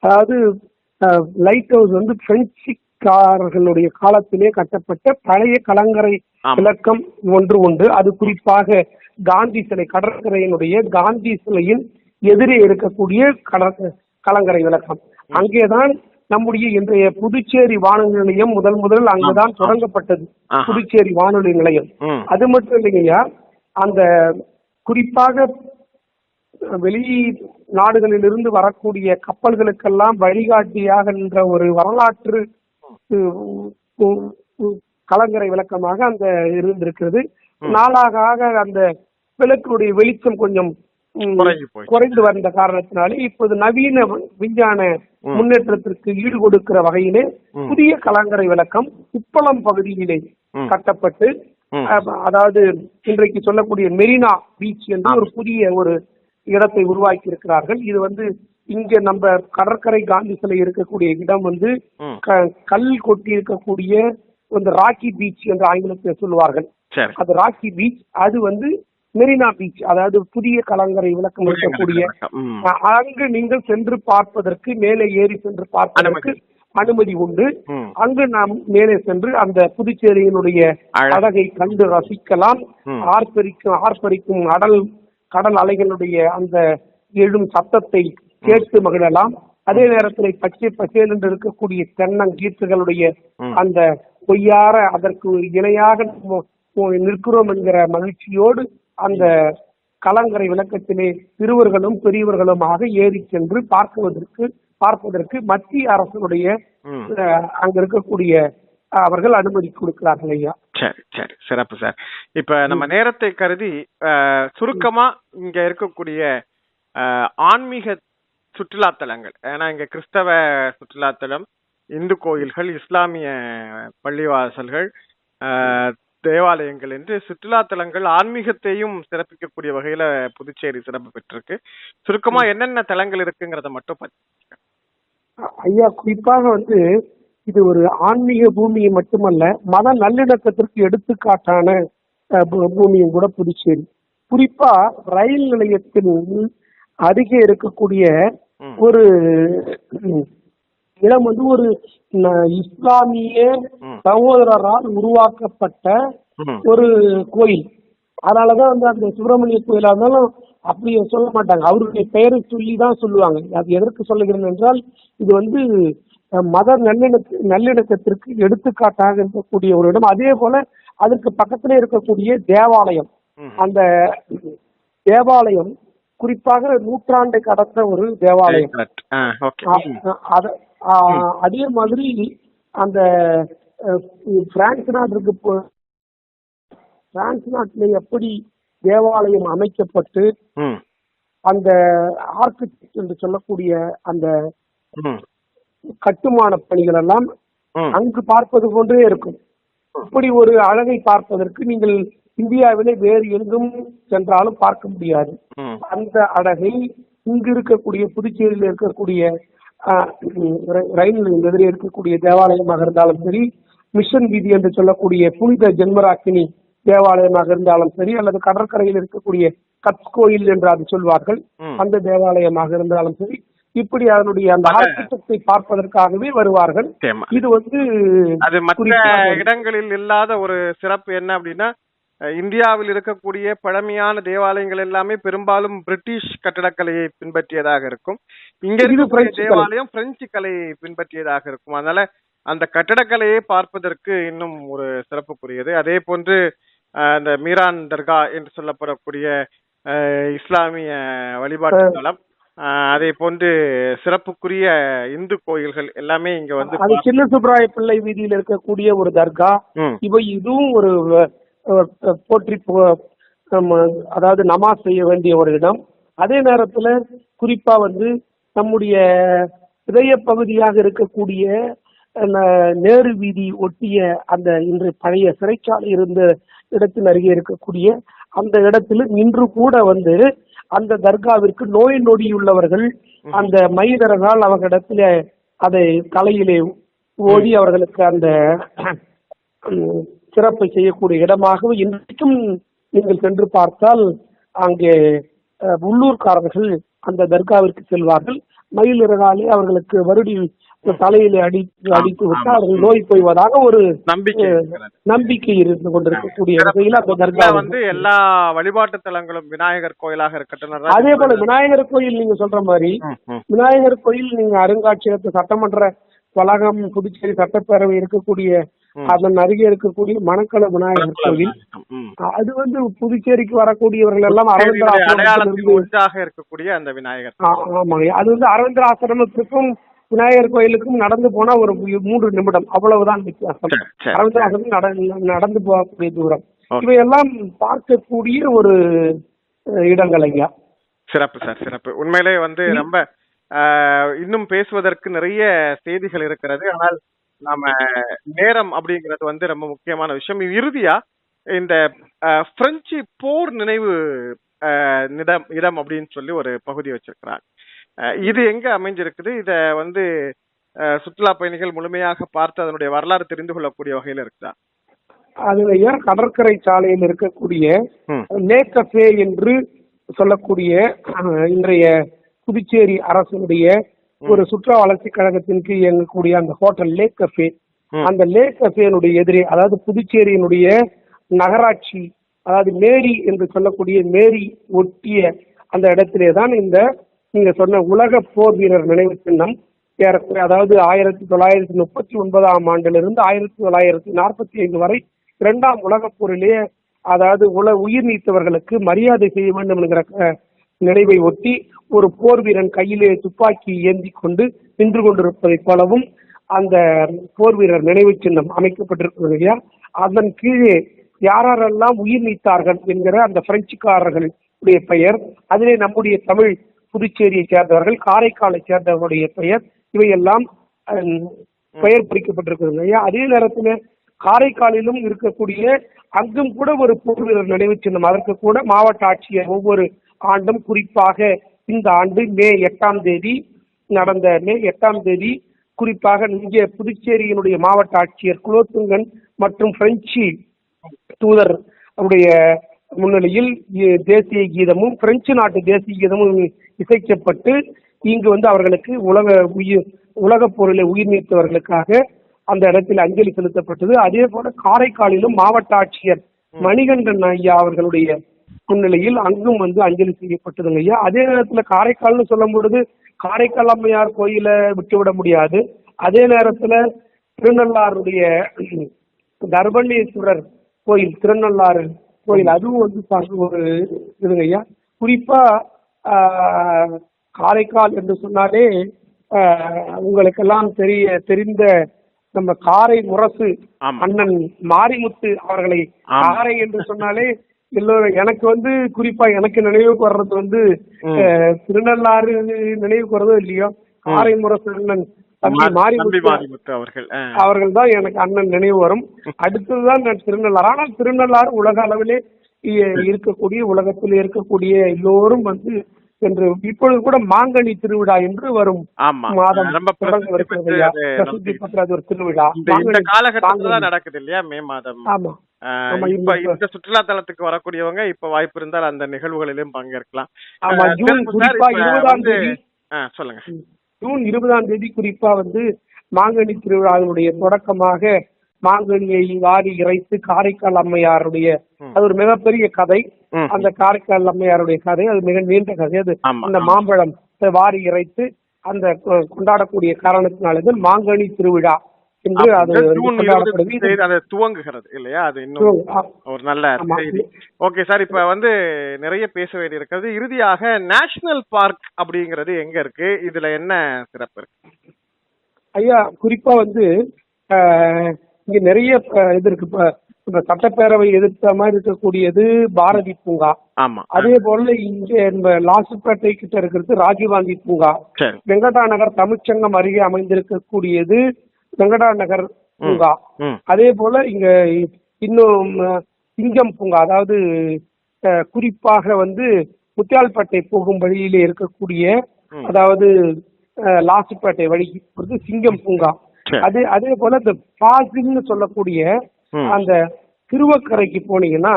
அதாவது லைட் ஹவுஸ் வந்து பிரெஞ்சுக்காரர்களுடைய காலத்திலே கட்டப்பட்ட பழைய கலங்கரை விளக்கம் ஒன்று உண்டு. அது குறிப்பாக காந்தி சிலை, கடற்கரையினுடைய காந்தி சிலையின் எதிரே இருக்கக்கூடிய கலங்கரை விளக்கம். அங்கேதான் நம்முடைய இன்றைய புதுச்சேரி வானொலி நிலையம் முதல் அங்குதான் தொடங்கப்பட்டது, புதுச்சேரி வானொலி நிலையம். அது மட்டும் இல்லைங்கய்யா, அந்த குறிப்பாக வெளி நாடுகளிலிருந்து வரக்கூடிய கப்பல்களுக்கெல்லாம் வழிகாட்டியாக என்ற ஒரு வரலாற்று கலங்கரை விளக்கமாக அந்த இருந்திருக்கிறது. நாளாக அந்த விளக்குடைய வெளிச்சம் கொஞ்சம் குறைந்து வந்த காரணத்தினாலே இப்போது நவீன விஞ்ஞான முன்னேற்றத்திற்கு ஈடு கொடுக்கிற வகையிலே புதிய கலங்கரை விளக்கம் உப்பளம் பகுதியிலே கட்டப்பட்டு, அதாவது இன்றைக்கு சொல்லக்கூடிய மெரினா பீச் என்று ஒரு புதிய ஒரு இடத்தை உருவாக்கி இருக்கிறார்கள். இது வந்து இங்க நம்ம கடற்கரை காந்தி சிலை இருக்கக்கூடிய இடம் வந்து கல் கொட்டி இருக்கக்கூடிய இந்த ராக்கி பீச் என்று ஆங்கிலத்தில் சொல்லுவார்கள். அது ராக்கி பீச், அது வந்து மெரினா பீச், அதாவது புதிய கலங்கரை விளக்கம் இருக்கக்கூடிய அங்கு நீங்கள் சென்று பார்ப்பதற்கு, மேலே ஏறி சென்று பார்ப்பதற்கு அனுமதி உண்டு. அங்கு நாம் மேலே சென்று அந்த புதுச்சேரியினுடைய அழகை கண்டு ரசிக்கலாம். ஆர்ப்பரிக்கும் கடல் அலைகளுடைய அந்த எழும் சத்தத்தை கேட்டு மகிழலாம். அதே நேரத்தில் பச்சை பசேல் என்று இருக்கக்கூடிய தென்னங்கீற்றுகளுடைய அந்த பொய்யார அதற்கு இணையாக நிற்கிறோம் என்கிற மகிழ்ச்சியோடு அந்த கலங்கரை விளக்கத்திலே சிறுவர்களும் பெரியவர்களுமாக ஏறி சென்று பார்ப்பதற்கு மத்திய அரசுடைய அங்க இருக்கக்கூடிய அவர்கள் அனுமதி கொடுக்கிறார்கள் ஐயா. சரி சரி, சிறப்பு சார். இப்ப நம்ம நேரத்தை கருதி சுருக்கமா இங்க இருக்கக்கூடிய ஆன்மீக சுற்றுலாத்தலங்கள், ஏன்னா இங்க கிறிஸ்தவ சுற்றுலாத்தலம், இந்து கோயில்கள், இஸ்லாமிய பள்ளிவாசல்கள், தேவாலயங்கள் என்று சுற்றுலாத்தலங்கள் ஆன்மீகத்தையும் சிறப்பிக்கக்கூடிய வகையில புதுச்சேரி சிறப்பு பெற்றிருக்கு. சுருக்கமா என்னென்ன தலங்கள் இருக்குங்கிறத மட்டும் ஐயா, குறிப்பாக வந்து இது ஒரு ஆன்மீக பூமியை மட்டுமல்ல, மத நல்லிணக்கத்திற்கு எடுத்துக்காட்டான பூமியும் கூட புதுச்சேரி. குறிப்பா ரயில் நிலையத்தின் அருகே இருக்கக்கூடிய ஒரு இடம் வந்து ஒரு இஸ்லாமிய சகோதரரால் உருவாக்கப்பட்ட ஒரு கோயில். அதனாலதான் வந்து அந்த சுப்பிரமணிய கோயிலா இருந்தாலும் அப்படி சொல்ல மாட்டாங்க, அவருடைய பெயரை சொல்லி தான் சொல்லுவாங்க. அது எதற்கு சொல்லுகிறேன் என்றால், இது வந்து மத நல்லிணக்கத்திற்கு எடுத்துக்காட்டாக இருக்கக்கூடிய ஒரு இடம். அதே போல அதற்கு பக்கத்துல இருக்கக்கூடிய தேவாலயம், அந்த தேவாலயம் குறிப்பாக நூற்றாண்டை கடந்த ஒரு தேவாலயம். அதே மாதிரி அந்த பிரான்ஸ் நாட்டிற்கு பிரான்ஸ் நாட்டில் எப்படி தேவாலயம் அமைக்கப்பட்டு அந்த ஆர்கிடெக்ட் என்று சொல்லக்கூடிய அந்த கட்டுமான பணிகள் எல்லாம் அங்கு பார்ப்பது போன்றே இருக்கும். இப்படி ஒரு அழகை பார்ப்பதற்கு நீங்கள் இந்தியாவிலே வேறு எங்கும் சென்றாலும் பார்க்க முடியாது. அந்த அழகை இங்கு இருக்கக்கூடிய புதுச்சேரியில் இருக்கக்கூடிய ரயில் எதிரே இருக்கக்கூடிய தேவாலயமாக இருந்தாலும் சரி, மிஷன் வீதி என்று சொல்லக்கூடிய புனித ஜென்மராக்கினி தேவாலயமாக இருந்தாலும் சரி, அல்லது கடற்கரையில் இருக்கக்கூடிய கட்ஸ் கோயில் என்று அது சொல்வார்கள், அந்த தேவாலயமாக இருந்தாலும் சரி, இப்படி அதனுடைய அந்த ஆர்க்கிடெக்டை பார்ப்பதற்காகவே வருவார்கள். இது வந்து அது மற்ற இடங்களில் இல்லாத ஒரு சிறப்பு என்ன அப்படின்னா, இந்தியாவில் இருக்கக்கூடிய பழமையான தேவாலயங்கள் எல்லாமே பெரும்பாலும் பிரிட்டிஷ் கட்டடக்கலையை பின்பற்றியதாக இருக்கும். இங்க இருக்கக்கூடிய தேவாலயம் பிரெஞ்சு கலையை பின்பற்றியதாக இருக்கும். அதனால அந்த கட்டடக்கலையை பார்ப்பதற்கு இன்னும் ஒரு சிறப்புக்குரியது. அதே போன்று அந்த மீரான் தர்கா என்று சொல்லப்படக்கூடிய இஸ்லாமிய வழிபாட்டு தலம், அதே போன்று சிறப்புக்குரிய இந்து கோயில்கள் எல்லாமே இங்க வந்து அது சின்ன சுப்ராய பிள்ளை வீதியில் இருக்கக்கூடிய ஒரு தர்கா. இதுவும் ஒரு போற்றி அதாவது நமாஸ் செய்ய வேண்டிய ஒரு இடம். அதே நேரத்துல குறிப்பா வந்து நம்முடைய இதய பகுதியாக இருக்கக்கூடிய நேரு வீதி ஒட்டிய அந்த இன்று பழைய சிறைச்சாலை இருந்த இடத்தின் அருகே இருக்கக்கூடிய அந்த இடத்துல இன்று கூட வந்து அந்த தர்காவிற்கு நோய் நொடியுள்ளவர்கள் அந்த மைதரனால் அவர்களிடத்துல அதை தலையிலே ஓடி அவர்களுக்கு அந்த சிறப்பை செய்யக்கூடிய இடமாகவே இன்றைக்கும் நீங்கள் சென்று பார்த்தால் அங்கே உள்ளூர்காரர்கள் அந்த தர்காவிற்கு செல்வார்கள். மயிலிறகாலே அவர்களுக்கு வருடி தலையிலே அடித்து விட்டு அவர்கள் நோய் போய்வதாக ஒரு நம்பிக்கை இருந்து கொண்டிருக்கக்கூடிய வகையில் அந்த தர்கா வந்து எல்லா வழிபாட்டு தலங்களும் விநாயகர் கோயிலாக இருக்கட்டும். அதே போல விநாயகர் கோயில் நீங்க சொல்ற மாதிரி விநாயகர் கோயில் நீங்க அருங்காட்சியகத்து சட்டமன்ற வளாகம் புதுச்சேரி சட்டப்பேரவை இருக்கக்கூடிய அதன் அருகே இருக்கக்கூடிய மணக்கள விநாயகர் கோவில், அது வந்து புதுச்சேரிக்கு வரக்கூடியவர்கள் எல்லாம் இருக்கக்கூடிய அந்த விநாயகர். ஆமாங்க, அது வந்து அரவிந்தர் ஆசிரமத்துக்கும் விநாயகர் கோயிலுக்கும் நடந்து போனா ஒரு 3 நிமிடம், அவ்வளவுதான் வித்தியாசம். அரவிந்தர் ஆசிரமம் நடந்து போகக்கூடிய தூரம். இவையெல்லாம் பார்க்கக்கூடிய ஒரு இடங்கள் ஐயா. சிறப்பு சார், சிறப்பு. உண்மையிலே வந்து ரொம்ப இன்னும் பேசுவதற்கு நிறைய செய்திகள் இருக்கிறது. ஆனால் நாம நேரம் அப்படிங்கிறது வந்து ரொம்ப முக்கியமான விஷயம். இறுதியா இந்த பிரெஞ்சு போர் நினைவு இடம் அப்படின்னு சொல்லி ஒரு பகுதி வச்சிருக்கிறாங்க. இது எங்க அமைஞ்சிருக்குது? இத வந்து சுற்றுலா பயணிகள் முழுமையாக பார்த்து அதனுடைய வரலாறு தெரிந்து கொள்ளக்கூடிய வகையில இருக்குதா? அதுல கடற்கரை சாலையில் இருக்கக்கூடிய லேக் கஃபே என்று சொல்லக்கூடிய இன்றைய புதுச்சேரி அரசுடைய ஒரு சுற்றுலா வளர்ச்சி கழகத்தின் கீழ் இயங்கக்கூடிய அந்த ஹோட்டல் லேக் கஃபே, அந்த லேக் கஃபேனுடைய எதிரே, அதாவது புதுச்சேரியினுடைய நகராட்சி, அதாவது மேரி என்று சொல்லக்கூடிய மேரி ஒட்டிய அந்த இடத்திலே தான் இந்த நீங்க சொன்ன உலக போர் வீரர் நினைவு சின்னம் ஏறக்குறைய, அதாவது 1939 ஆண்டிலிருந்து 1945 வரை 2ஆம் உலகப் போரிலே அதாவது உயிர் நீத்தவர்களுக்கு மரியாதை செய்ய வேண்டும் என்கிற நினைவை ஒட்டி ஒரு போர் வீரன் கையிலே துப்பாக்கி ஏந்தி கொண்டு நின்று கொண்டிருப்பதைப் போலவும் அந்த போர் வீரர் நினைவு சின்னம் அமைக்கப்பட்டிருக்கிறது. அதன் கீழே யாரெல்லாம் உயிர் நீத்தார்கள் என்கிற அந்த பிரெஞ்சுக்காரர்களுடைய பெயர், அதிலே நம்முடைய தமிழ் புதுச்சேரியை சேர்ந்தவர்கள், காரைக்காலை சேர்ந்தவர்களுடைய பெயர், இவையெல்லாம் பெயர் பிடிக்கப்பட்டிருக்கிறது. அதே நேரத்தில் காரைக்காலிலும் இருக்கக்கூடிய அங்கும் கூட ஒரு போர் வீரர் நினைவு சின்னம், அதற்கு கூட மாவட்ட ஆட்சியர் ஒவ்வொரு ஆண்டும், குறிப்பாக இந்த ஆண்டு மே 8ஆம் தேதி குறிப்பாக இங்கே புதுச்சேரியினுடைய மாவட்ட ஆட்சியர் குலோத்துங்கன் மற்றும் பிரெஞ்சு தூதர் அவருடைய முன்னிலையில் தேசிய கீதமும் பிரெஞ்சு நாட்டு தேசிய கீதமும் இசைக்கப்பட்டு இங்கு அவர்களுக்கு உலக போரிலே உயிர் நீத்தவர்களுக்காக அந்த இடத்தில் அஞ்சலி செலுத்தப்பட்டது. அதே போல காரைக்காலிலும் மாவட்ட ஆட்சியர் மணிகண்டன் ஐயா அவர்களுடைய முன்னிலையில் அங்கும் அஞ்சலி செய்யப்பட்டதுங்க ஐயா. அதே நேரத்துல காரைக்கால்னு சொல்லும் பொழுது காரைக்கால் அம்மையார் கோயிலை விட்டுவிட முடியாது. அதே நேரத்துல திருநள்ளாருடைய தர்பணேஸ்வரர் கோயில், திருநள்ளாறு கோயில், அதுவும் ஒரு இதுங்க ஐயா. குறிப்பா காரைக்கால் என்று சொன்னாலே உங்களுக்கெல்லாம் தெரிந்த நம்ம காரை முரசு அண்ணன் மாரிமுத்து அவர்களை காரை என்று சொன்னாலே எல்லோரும் எனக்கு குறிப்பா எனக்கு நினைவுக்கு வர்றது திருநள்ளாறு நினைவுக்கு வர்றதோ இல்லையோ காரை முரசு அண்ணன் தம்பி மாரிமுத்து அவர்கள் தான் எனக்கு அண்ணன் நினைவு வரும். அடுத்ததுதான் நான் திருநள்ளாறு. ஆனால் திருநள்ளாறு உலக அளவிலே இருக்கக்கூடிய உலகத்தில் இருக்கக்கூடிய எல்லோரும் என்று இப்பொழுது கூட மாங்கனி திருவிழா என்று வரும் மாதம் பிரசித்தி பெற்ற ஒரு திருவிழா இந்த காலகட்டத்துல நடக்குது இல்லையா, மே மாதம். ஆமா, இப்ப இந்த சுற்றுலா தலத்துக்கு வரக்கூடியவங்க இப்ப வாய்ப்பு இருந்தால் அந்த நிகழ்வுகளிலும் பங்கேற்கலாம். ஆமா, ஜூன் குறிப்பா 20ஆம் தேதி சொல்லுங்க. ஜூன் 20ஆம் தேதி குறிப்பா மாங்கனி திருவிழாவினுடைய தொடக்கமாக மாங்கனியை வாரி இறைத்து காரைக்கால் அம்மையாருடைய அது ஒரு மிகப்பெரிய கதை. அந்த காரைக்கால் அம்மையாருடைய கதை அது மிக நீண்ட கதை. அது அந்த மாம்பழம் வாரி இறைத்து அந்த கொண்டாடக்கூடிய காரணத்தினால மாங்கனி திருவிழா என்று அது துவங்குகிறது இல்லையா. அது இன்னும் ஒரு நல்ல செய்தி. ஓகே சார், இப்ப நிறைய பேச வேண்டி இருக்கிறது. இறுதியாக நேஷனல் பார்க் அப்படிங்கிறது எங்க இருக்கு, இதுல என்ன சிறப்பு இருக்கு ஐயா? குறிப்பா இங்க நிறைய இது இருக்கு. இப்ப சட்டப்பேரவை எதிர்த்த மாதிரி இருக்கக்கூடியது பாரதி பூங்கா. அதே போல இங்க லாசுப்பேட்டை கிட்ட இருக்கிறது ராஜீவ்காந்தி பூங்கா. வெங்கடா நகர் தமிழ்ச்சங்கம் அருகே அமைந்திருக்கக்கூடியது வெங்கடா நகர் பூங்கா. அதே போல இங்க இன்னும் சிங்கம் பூங்கா, அதாவது குறிப்பாக முத்தியால்பேட்டை போகும் வழியிலே இருக்கக்கூடிய, அதாவது லாசுப்பேட்டை வழி சிங்கம் பூங்கா. அதே போல இந்த பாசில்னு சொல்லக்கூடிய அந்த திருவக்கரைக்கு போனீங்கன்னா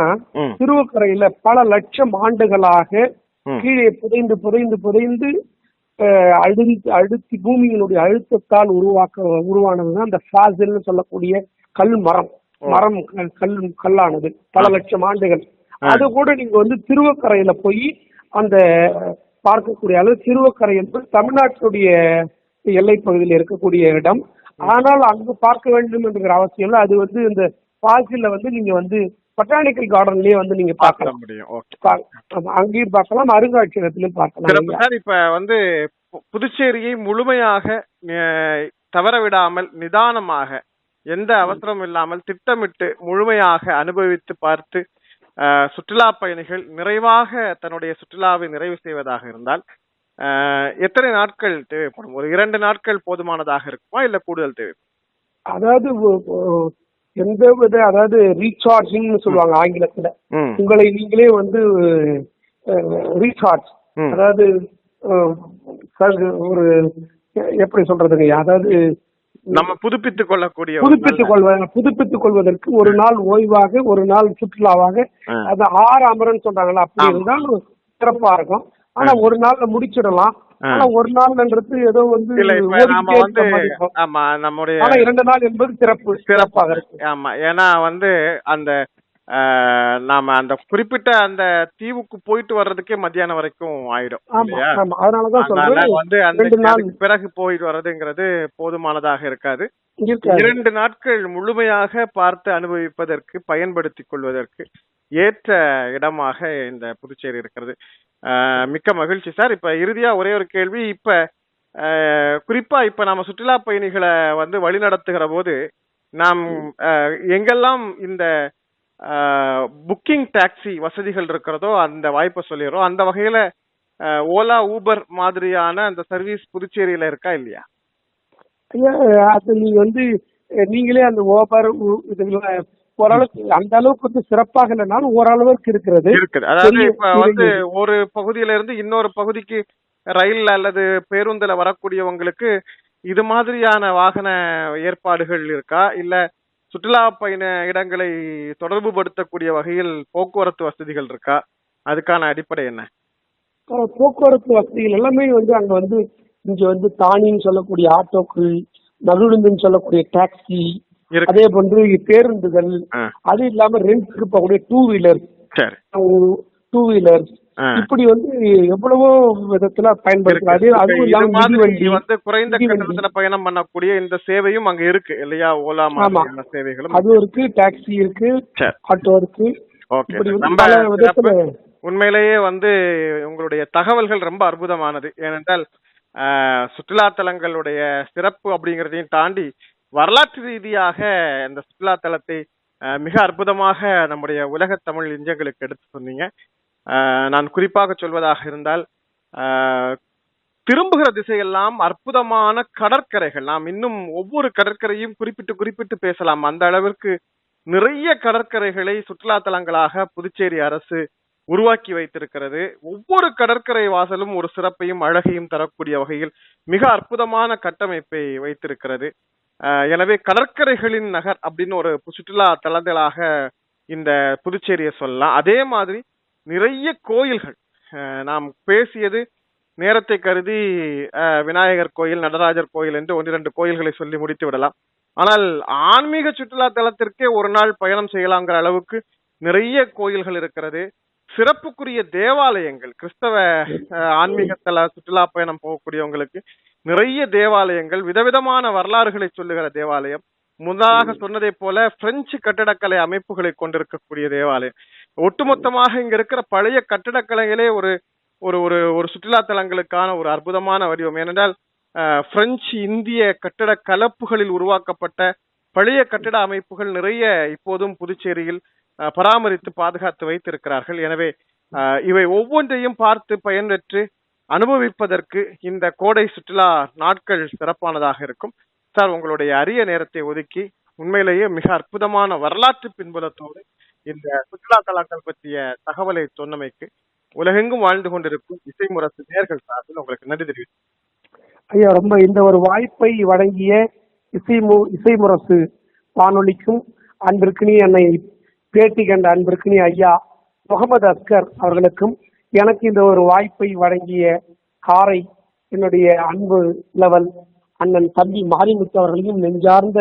திருவக்கரையில பல லட்சம் ஆண்டுகளாக கீழே புதைந்து புதைந்து புதைந்து அழுத்தி பூமியினுடைய அழுத்தத்தால் உருவானதுதான் அந்த பாசில்னு சொல்லக்கூடிய மரம் கல்லானது பல லட்சம் ஆண்டுகள். அது கூட நீங்க திருவக்கரையில போய் அந்த பார்க்கக்கூடிய அளவு திருவக்கரை என்பது தமிழ்நாட்டுடைய எல்லை பகுதியில் இருக்கக்கூடிய இடம். ஆனால் அங்கு பார்க்க வேண்டும் என்கிற அவசியம் இல்லை. அது இந்த பாசில நீங்க பொட்டானிக்கல் கார்டன்லயே நீங்க பார்க்கலாம் முடியும். அங்கேயும் பார்க்கலாம், அருங்காட்சியகத்திலும் பார்க்கலாம். சார், இப்ப புதுச்சேரியை முழுமையாக தவற விடாமல் நிதானமாக எந்த அவசரமும் இல்லாமல் திட்டமிட்டு முழுமையாக அனுபவித்து பார்த்து சுற்றுலா பயணிகள் நிறைவாக தன்னுடைய சுற்றுலாவை நிறைவு செய்வதாக இருந்தால் எத்தனை நாட்கள் தேவைப்படும்? ஒரு 2 நாட்கள் போதுமானதாக இருக்குமா, இல்ல கூடுதல் தேவை? அதாவது அதாவது ரீசார்ஜிங் சொல்லுவாங்க ஆங்கிலத்துல. உங்களை நீங்களே ரீசார்ஜ், அதாவது ஒரு எப்படி சொல்றதுங்க, அதாவது நம்ம புதுப்பித்துக் கொள்வதற்கு ஒரு நாள் ஓய்வாக ஒரு நாள் சுற்றுலாவாக அது 6 அமரன்னு சொல்றாங்களா, அப்படி இருந்தால் சிறப்பா இருக்கும். ஆனா ஒரு நாள்ல முடிச்சிடலாம். ஆனா ஒரு நாள்ன்றது ஏதோ நம்முடைய 2 நாள் என்பது சிறப்பாக இருக்கு. ஆமா, ஏன்னா அந்த நாம அந்த குறிப்பிட்ட அந்த தீவுக்கு போயிட்டு வர்றதுக்கே மத்தியானம் வரைக்கும் ஆயிடும். அதனாலதான் சொல்றேன், அந்த பிறகு போயிட்டு வர்றதுங்கிறது போதுமானதாக இருக்காது. 2 நாட்கள் முழுமையாக பார்த்து அனுபவிப்பதற்கு பயன்படுத்திக் கொள்வதற்கு ஏற்ற இடமாக இந்த புதுச்சேரி இருக்கிறது. மிக்க மகிழ்ச்சி சார். இப்ப இறுதியா ஒரே ஒரு கேள்வி. இப்ப குறிப்பா இப்ப நம்ம சுற்றுலா பயணிகளை வழி நடத்துகிற போது நாம் எங்கெல்லாம் இந்த புக்கிங் டாக்ஸி வசதிகள் இருக்கிறதோ அந்த வாய்ப்பை சொல்லிடுறோம். அந்த வகையில ஓலா ஊபர் மாதிரியான அந்த சர்வீஸ் புதுச்சேரியில இருக்கா இல்லையா? அது நீங்களே அந்த ஓபர் ஓரளவுக்கு அந்த அளவுக்கு சிறப்பாக இல்லைனாலும் ஓரளவுக்கு இருக்கிறது. அதாவது இப்ப ஒரு பகுதியில இருந்து இன்னொரு பகுதிக்கு ரயில் அல்லது பேருந்துல வரக்கூடியவங்களுக்கு இது மாதிரியான வாகன ஏற்பாடுகள் இருக்கா, இல்ல சுற்றுலா பயண இடங்களை தொடர்பு படுத்தக்கூடிய வகையில் போக்குவரத்து வசதிகள் இருக்கா? அதுக்கான அடிப்படை என்ன? போக்குவரத்து வசதிகள் எல்லாமே அங்க இங்க தானின்னு சொல்லக்கூடிய ஆட்டோக்கள், நகுழுந்துன்னு சொல்லக்கூடிய டாக்ஸி, இருக்கு. அதே போன்று பேருந்துகள், ஆ, அது இல்லாம ரெண்ட்க்கு போகக்கூடிய சரி. டூ வீலர் ஆ, இப்படி எவ்வளவோ விதத்துல இருக்கு. பயன்படுத்துறாரு. இப்ப அதுவும் இது இல்லாம மாதிரி மிதிவண்டி குறைந்த மிதிவண்டி கட்டணத்துல பயணம் பண்ணக்கூடிய இந்த சேவையும் அங்க இருக்கு இல்லையா? ஓலா ஆமா, மாதிரியான சேவைகளும் அதுவும் இருக்கு. இருக்கு, டாக்ஸி இருக்கு, சரி. ஆட்டோ இருக்கு. ஓகே இப்படி சார். நம்ம பல சிறப்பு. விதத்துல. உண்மையிலேயே உங்களுடைய தகவல்கள் ரொம்ப அற்புதமானது. ஏனென்றால் சுற்றுலா தலங்களுடைய சிறப்பு அப்படிங்கிறதையும் தாண்டி வரலாற்று ரீதியாக இந்த சுற்றுலா தலத்தை மிக அற்புதமாக நம்முடைய உலக தமிழ் இஞ்சங்களுக்கு எடுத்து சொன்னீங்க. நான் குறிப்பாக சொல்வதாக இருந்தால் ஆஹ், திரும்புகிற திசையெல்லாம் அற்புதமான கடற்கரைகள். நாம் இன்னும் ஒவ்வொரு கடற்கரையும் குறிப்பிட்டு குறிப்பிட்டு பேசலாம். அந்த அளவிற்கு நிறைய கடற்கரைகளை சுற்றுலா தலங்களாக புதுச்சேரி அரசு உருவாக்கி வைத்திருக்கிறது. ஒவ்வொரு கடற்கரை வாசலும் ஒரு சிறப்பையும் அழகையும் தரக்கூடிய வகையில் மிக அற்புதமான கட்டமைப்பை வைத்திருக்கிறது. எனவே கடற்கரைகளின் நகர் அப்படின்னு ஒரு சுற்றுலா தலங்களாக இந்த புதுச்சேரியை சொல்லலாம். அதே மாதிரி நிறைய கோயில்கள். நாம் பேசியது நேரத்தை கருதி விநாயகர் கோயில், நடராஜர் கோயில் என்று 1-2 கோயில்களை சொல்லி முடித்து விடலாம். ஆனால் ஆன்மீக சுற்றுலா தலத்திற்கே ஒரு நாள் பயணம் செய்யலாங்கிற அளவுக்கு நிறைய கோயில்கள் இருக்கிறது. சிறப்புக்குரிய தேவாலயங்கள், கிறிஸ்தவ ஆன்மீக தல சுற்றுலா பயணம் போகக்கூடியவங்களுக்கு நிறைய தேவாலயங்கள், விதவிதமான வரலாறுகளை சொல்லுகிற தேவாலயம். முதலாக சொன்னதை போல பிரெஞ்சு கட்டடக்கலை அமைப்புகளை கொண்டிருக்கக்கூடிய தேவாலயம். ஒட்டுமொத்தமாக இங்க இருக்கிற பழைய கட்டடக்கலைகளே ஒரு ஒரு ஒரு ஒரு சுற்றுலா தலங்களுக்கான ஒரு அற்புதமான வடிவம். ஏனென்றால் பிரெஞ்சு இந்திய கட்டட கலப்புகளில் உருவாக்கப்பட்ட பழைய கட்டட அமைப்புகள் நிறைய இப்போதும் புதுச்சேரியில் பராமரித்து பாதுகாத்து வைத்திருக்கிறார்கள். எனவே இவை ஒவ்வொன்றையும் பார்த்து பயன்பெற்று அனுபவிப்பதற்கு இந்த கோடை சுற்றுலா நாட்கள் சிறப்பானதாக இருக்கும். சார், உங்களுடைய அரிய நேரத்தை ஒதுக்கி உண்மையிலேயே மிக அற்புதமான வரலாற்று பின்புலத்தோடு இந்த சுற்றுலா தலங்கள் பற்றிய தகவலை சொன்னமைக்கு உலகெங்கும் வாழ்ந்து கொண்டிருக்கும் இசைமுரசு நேயர்கள் சார்பில் உங்களுக்கு நன்றி தெரிவிக்கிறேன். ஐயா, ரொம்ப இந்த ஒரு வாய்ப்பை வழங்கிய இசைமுரசு வானொலிக்கும் அன்பிற்கினி என்னை பேட்டி கண்ட அன்பிற்கினி ஐயா முகமது அஸ்கர் அவர்களுக்கும், எனக்கு இந்த ஒரு வாய்ப்பை வழங்கிய காரை என்னுடைய அன்பு லெவல் அண்ணன் தம்பி மாரிமுத்து அவர்களையும் நெஞ்சார்ந்த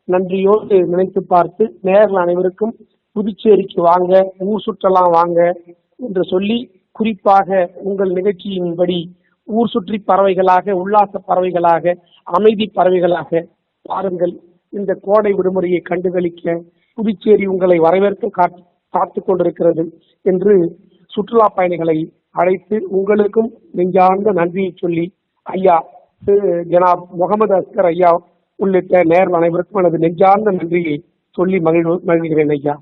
நன்றியோடு நினைத்து பார்த்து, நேயர்கள் அனைவருக்கும் புதுச்சேரிக்கு வாங்க, ஊர் சுற்றலாம் வாங்க என்று சொல்லி, குறிப்பாக உங்கள் நிகழ்ச்சியின்படி ஊர் சுற்றி பறவைகளாக, உல்லாச பறவைகளாக, அமைதி பறவைகளாக பாருங்கள். இந்த கோடை விடுமுறையை கண்டுகளிக்க புதுச்சேரி உங்களை வரவேற்க காத்து கொண்டிருக்கிறது என்று சுற்றுலா பயணிகளை அழைத்து உங்களுக்கும் நெஞ்சார்ந்த நன்றியை சொல்லி, ஐயா ஜனாப் முகமது அஸ்கர் ஐயா உள்ளிட்ட நேர்கள் அனைவருக்கும் எனது நெஞ்சார்ந்த நன்றியை சொல்லி மகிழ்கிறேன் ஐயா.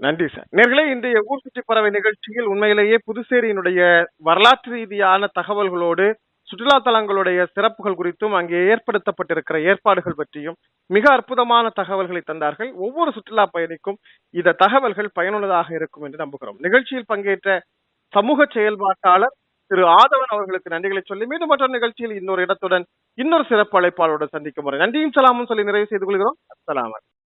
நன்றி சார். நேர்களே, இன்றைய ஊர் சுற்றி பறவை நிகழ்ச்சியில் உண்மையிலேயே புதுச்சேரியினுடைய வரலாற்று ரீதியான தகவல்களோடு சுற்றுலா தலங்களுடைய சிறப்புகள் குறித்தும் அங்கே ஏற்படுத்தப்பட்டிருக்கிற ஏற்பாடுகள் பற்றியும் மிக அற்புதமான தகவல்களை தந்தார்கள். ஒவ்வொரு சுற்றுலா பயணிக்கும் இந்த தகவல்கள் பயனுள்ளதாக இருக்கும் என்று நம்புகிறோம். நிகழ்ச்சியில் பங்கேற்ற சமூக செயல்பாட்டாளர் திரு ஆதவன் அவர்களுக்கு நன்றிகளை சொல்லி மீண்டும் மற்றொரு நிகழ்ச்சியில் இன்னொரு இடத்துடன் இன்னொரு சிறப்பு அழைப்பாளருடன் சந்திக்கும் முறை நன்றியும் சலாமும் சொல்லி நிறைவு செய்து கொள்கிறோம். அஸ்ஸலாமு அலைக்கும்.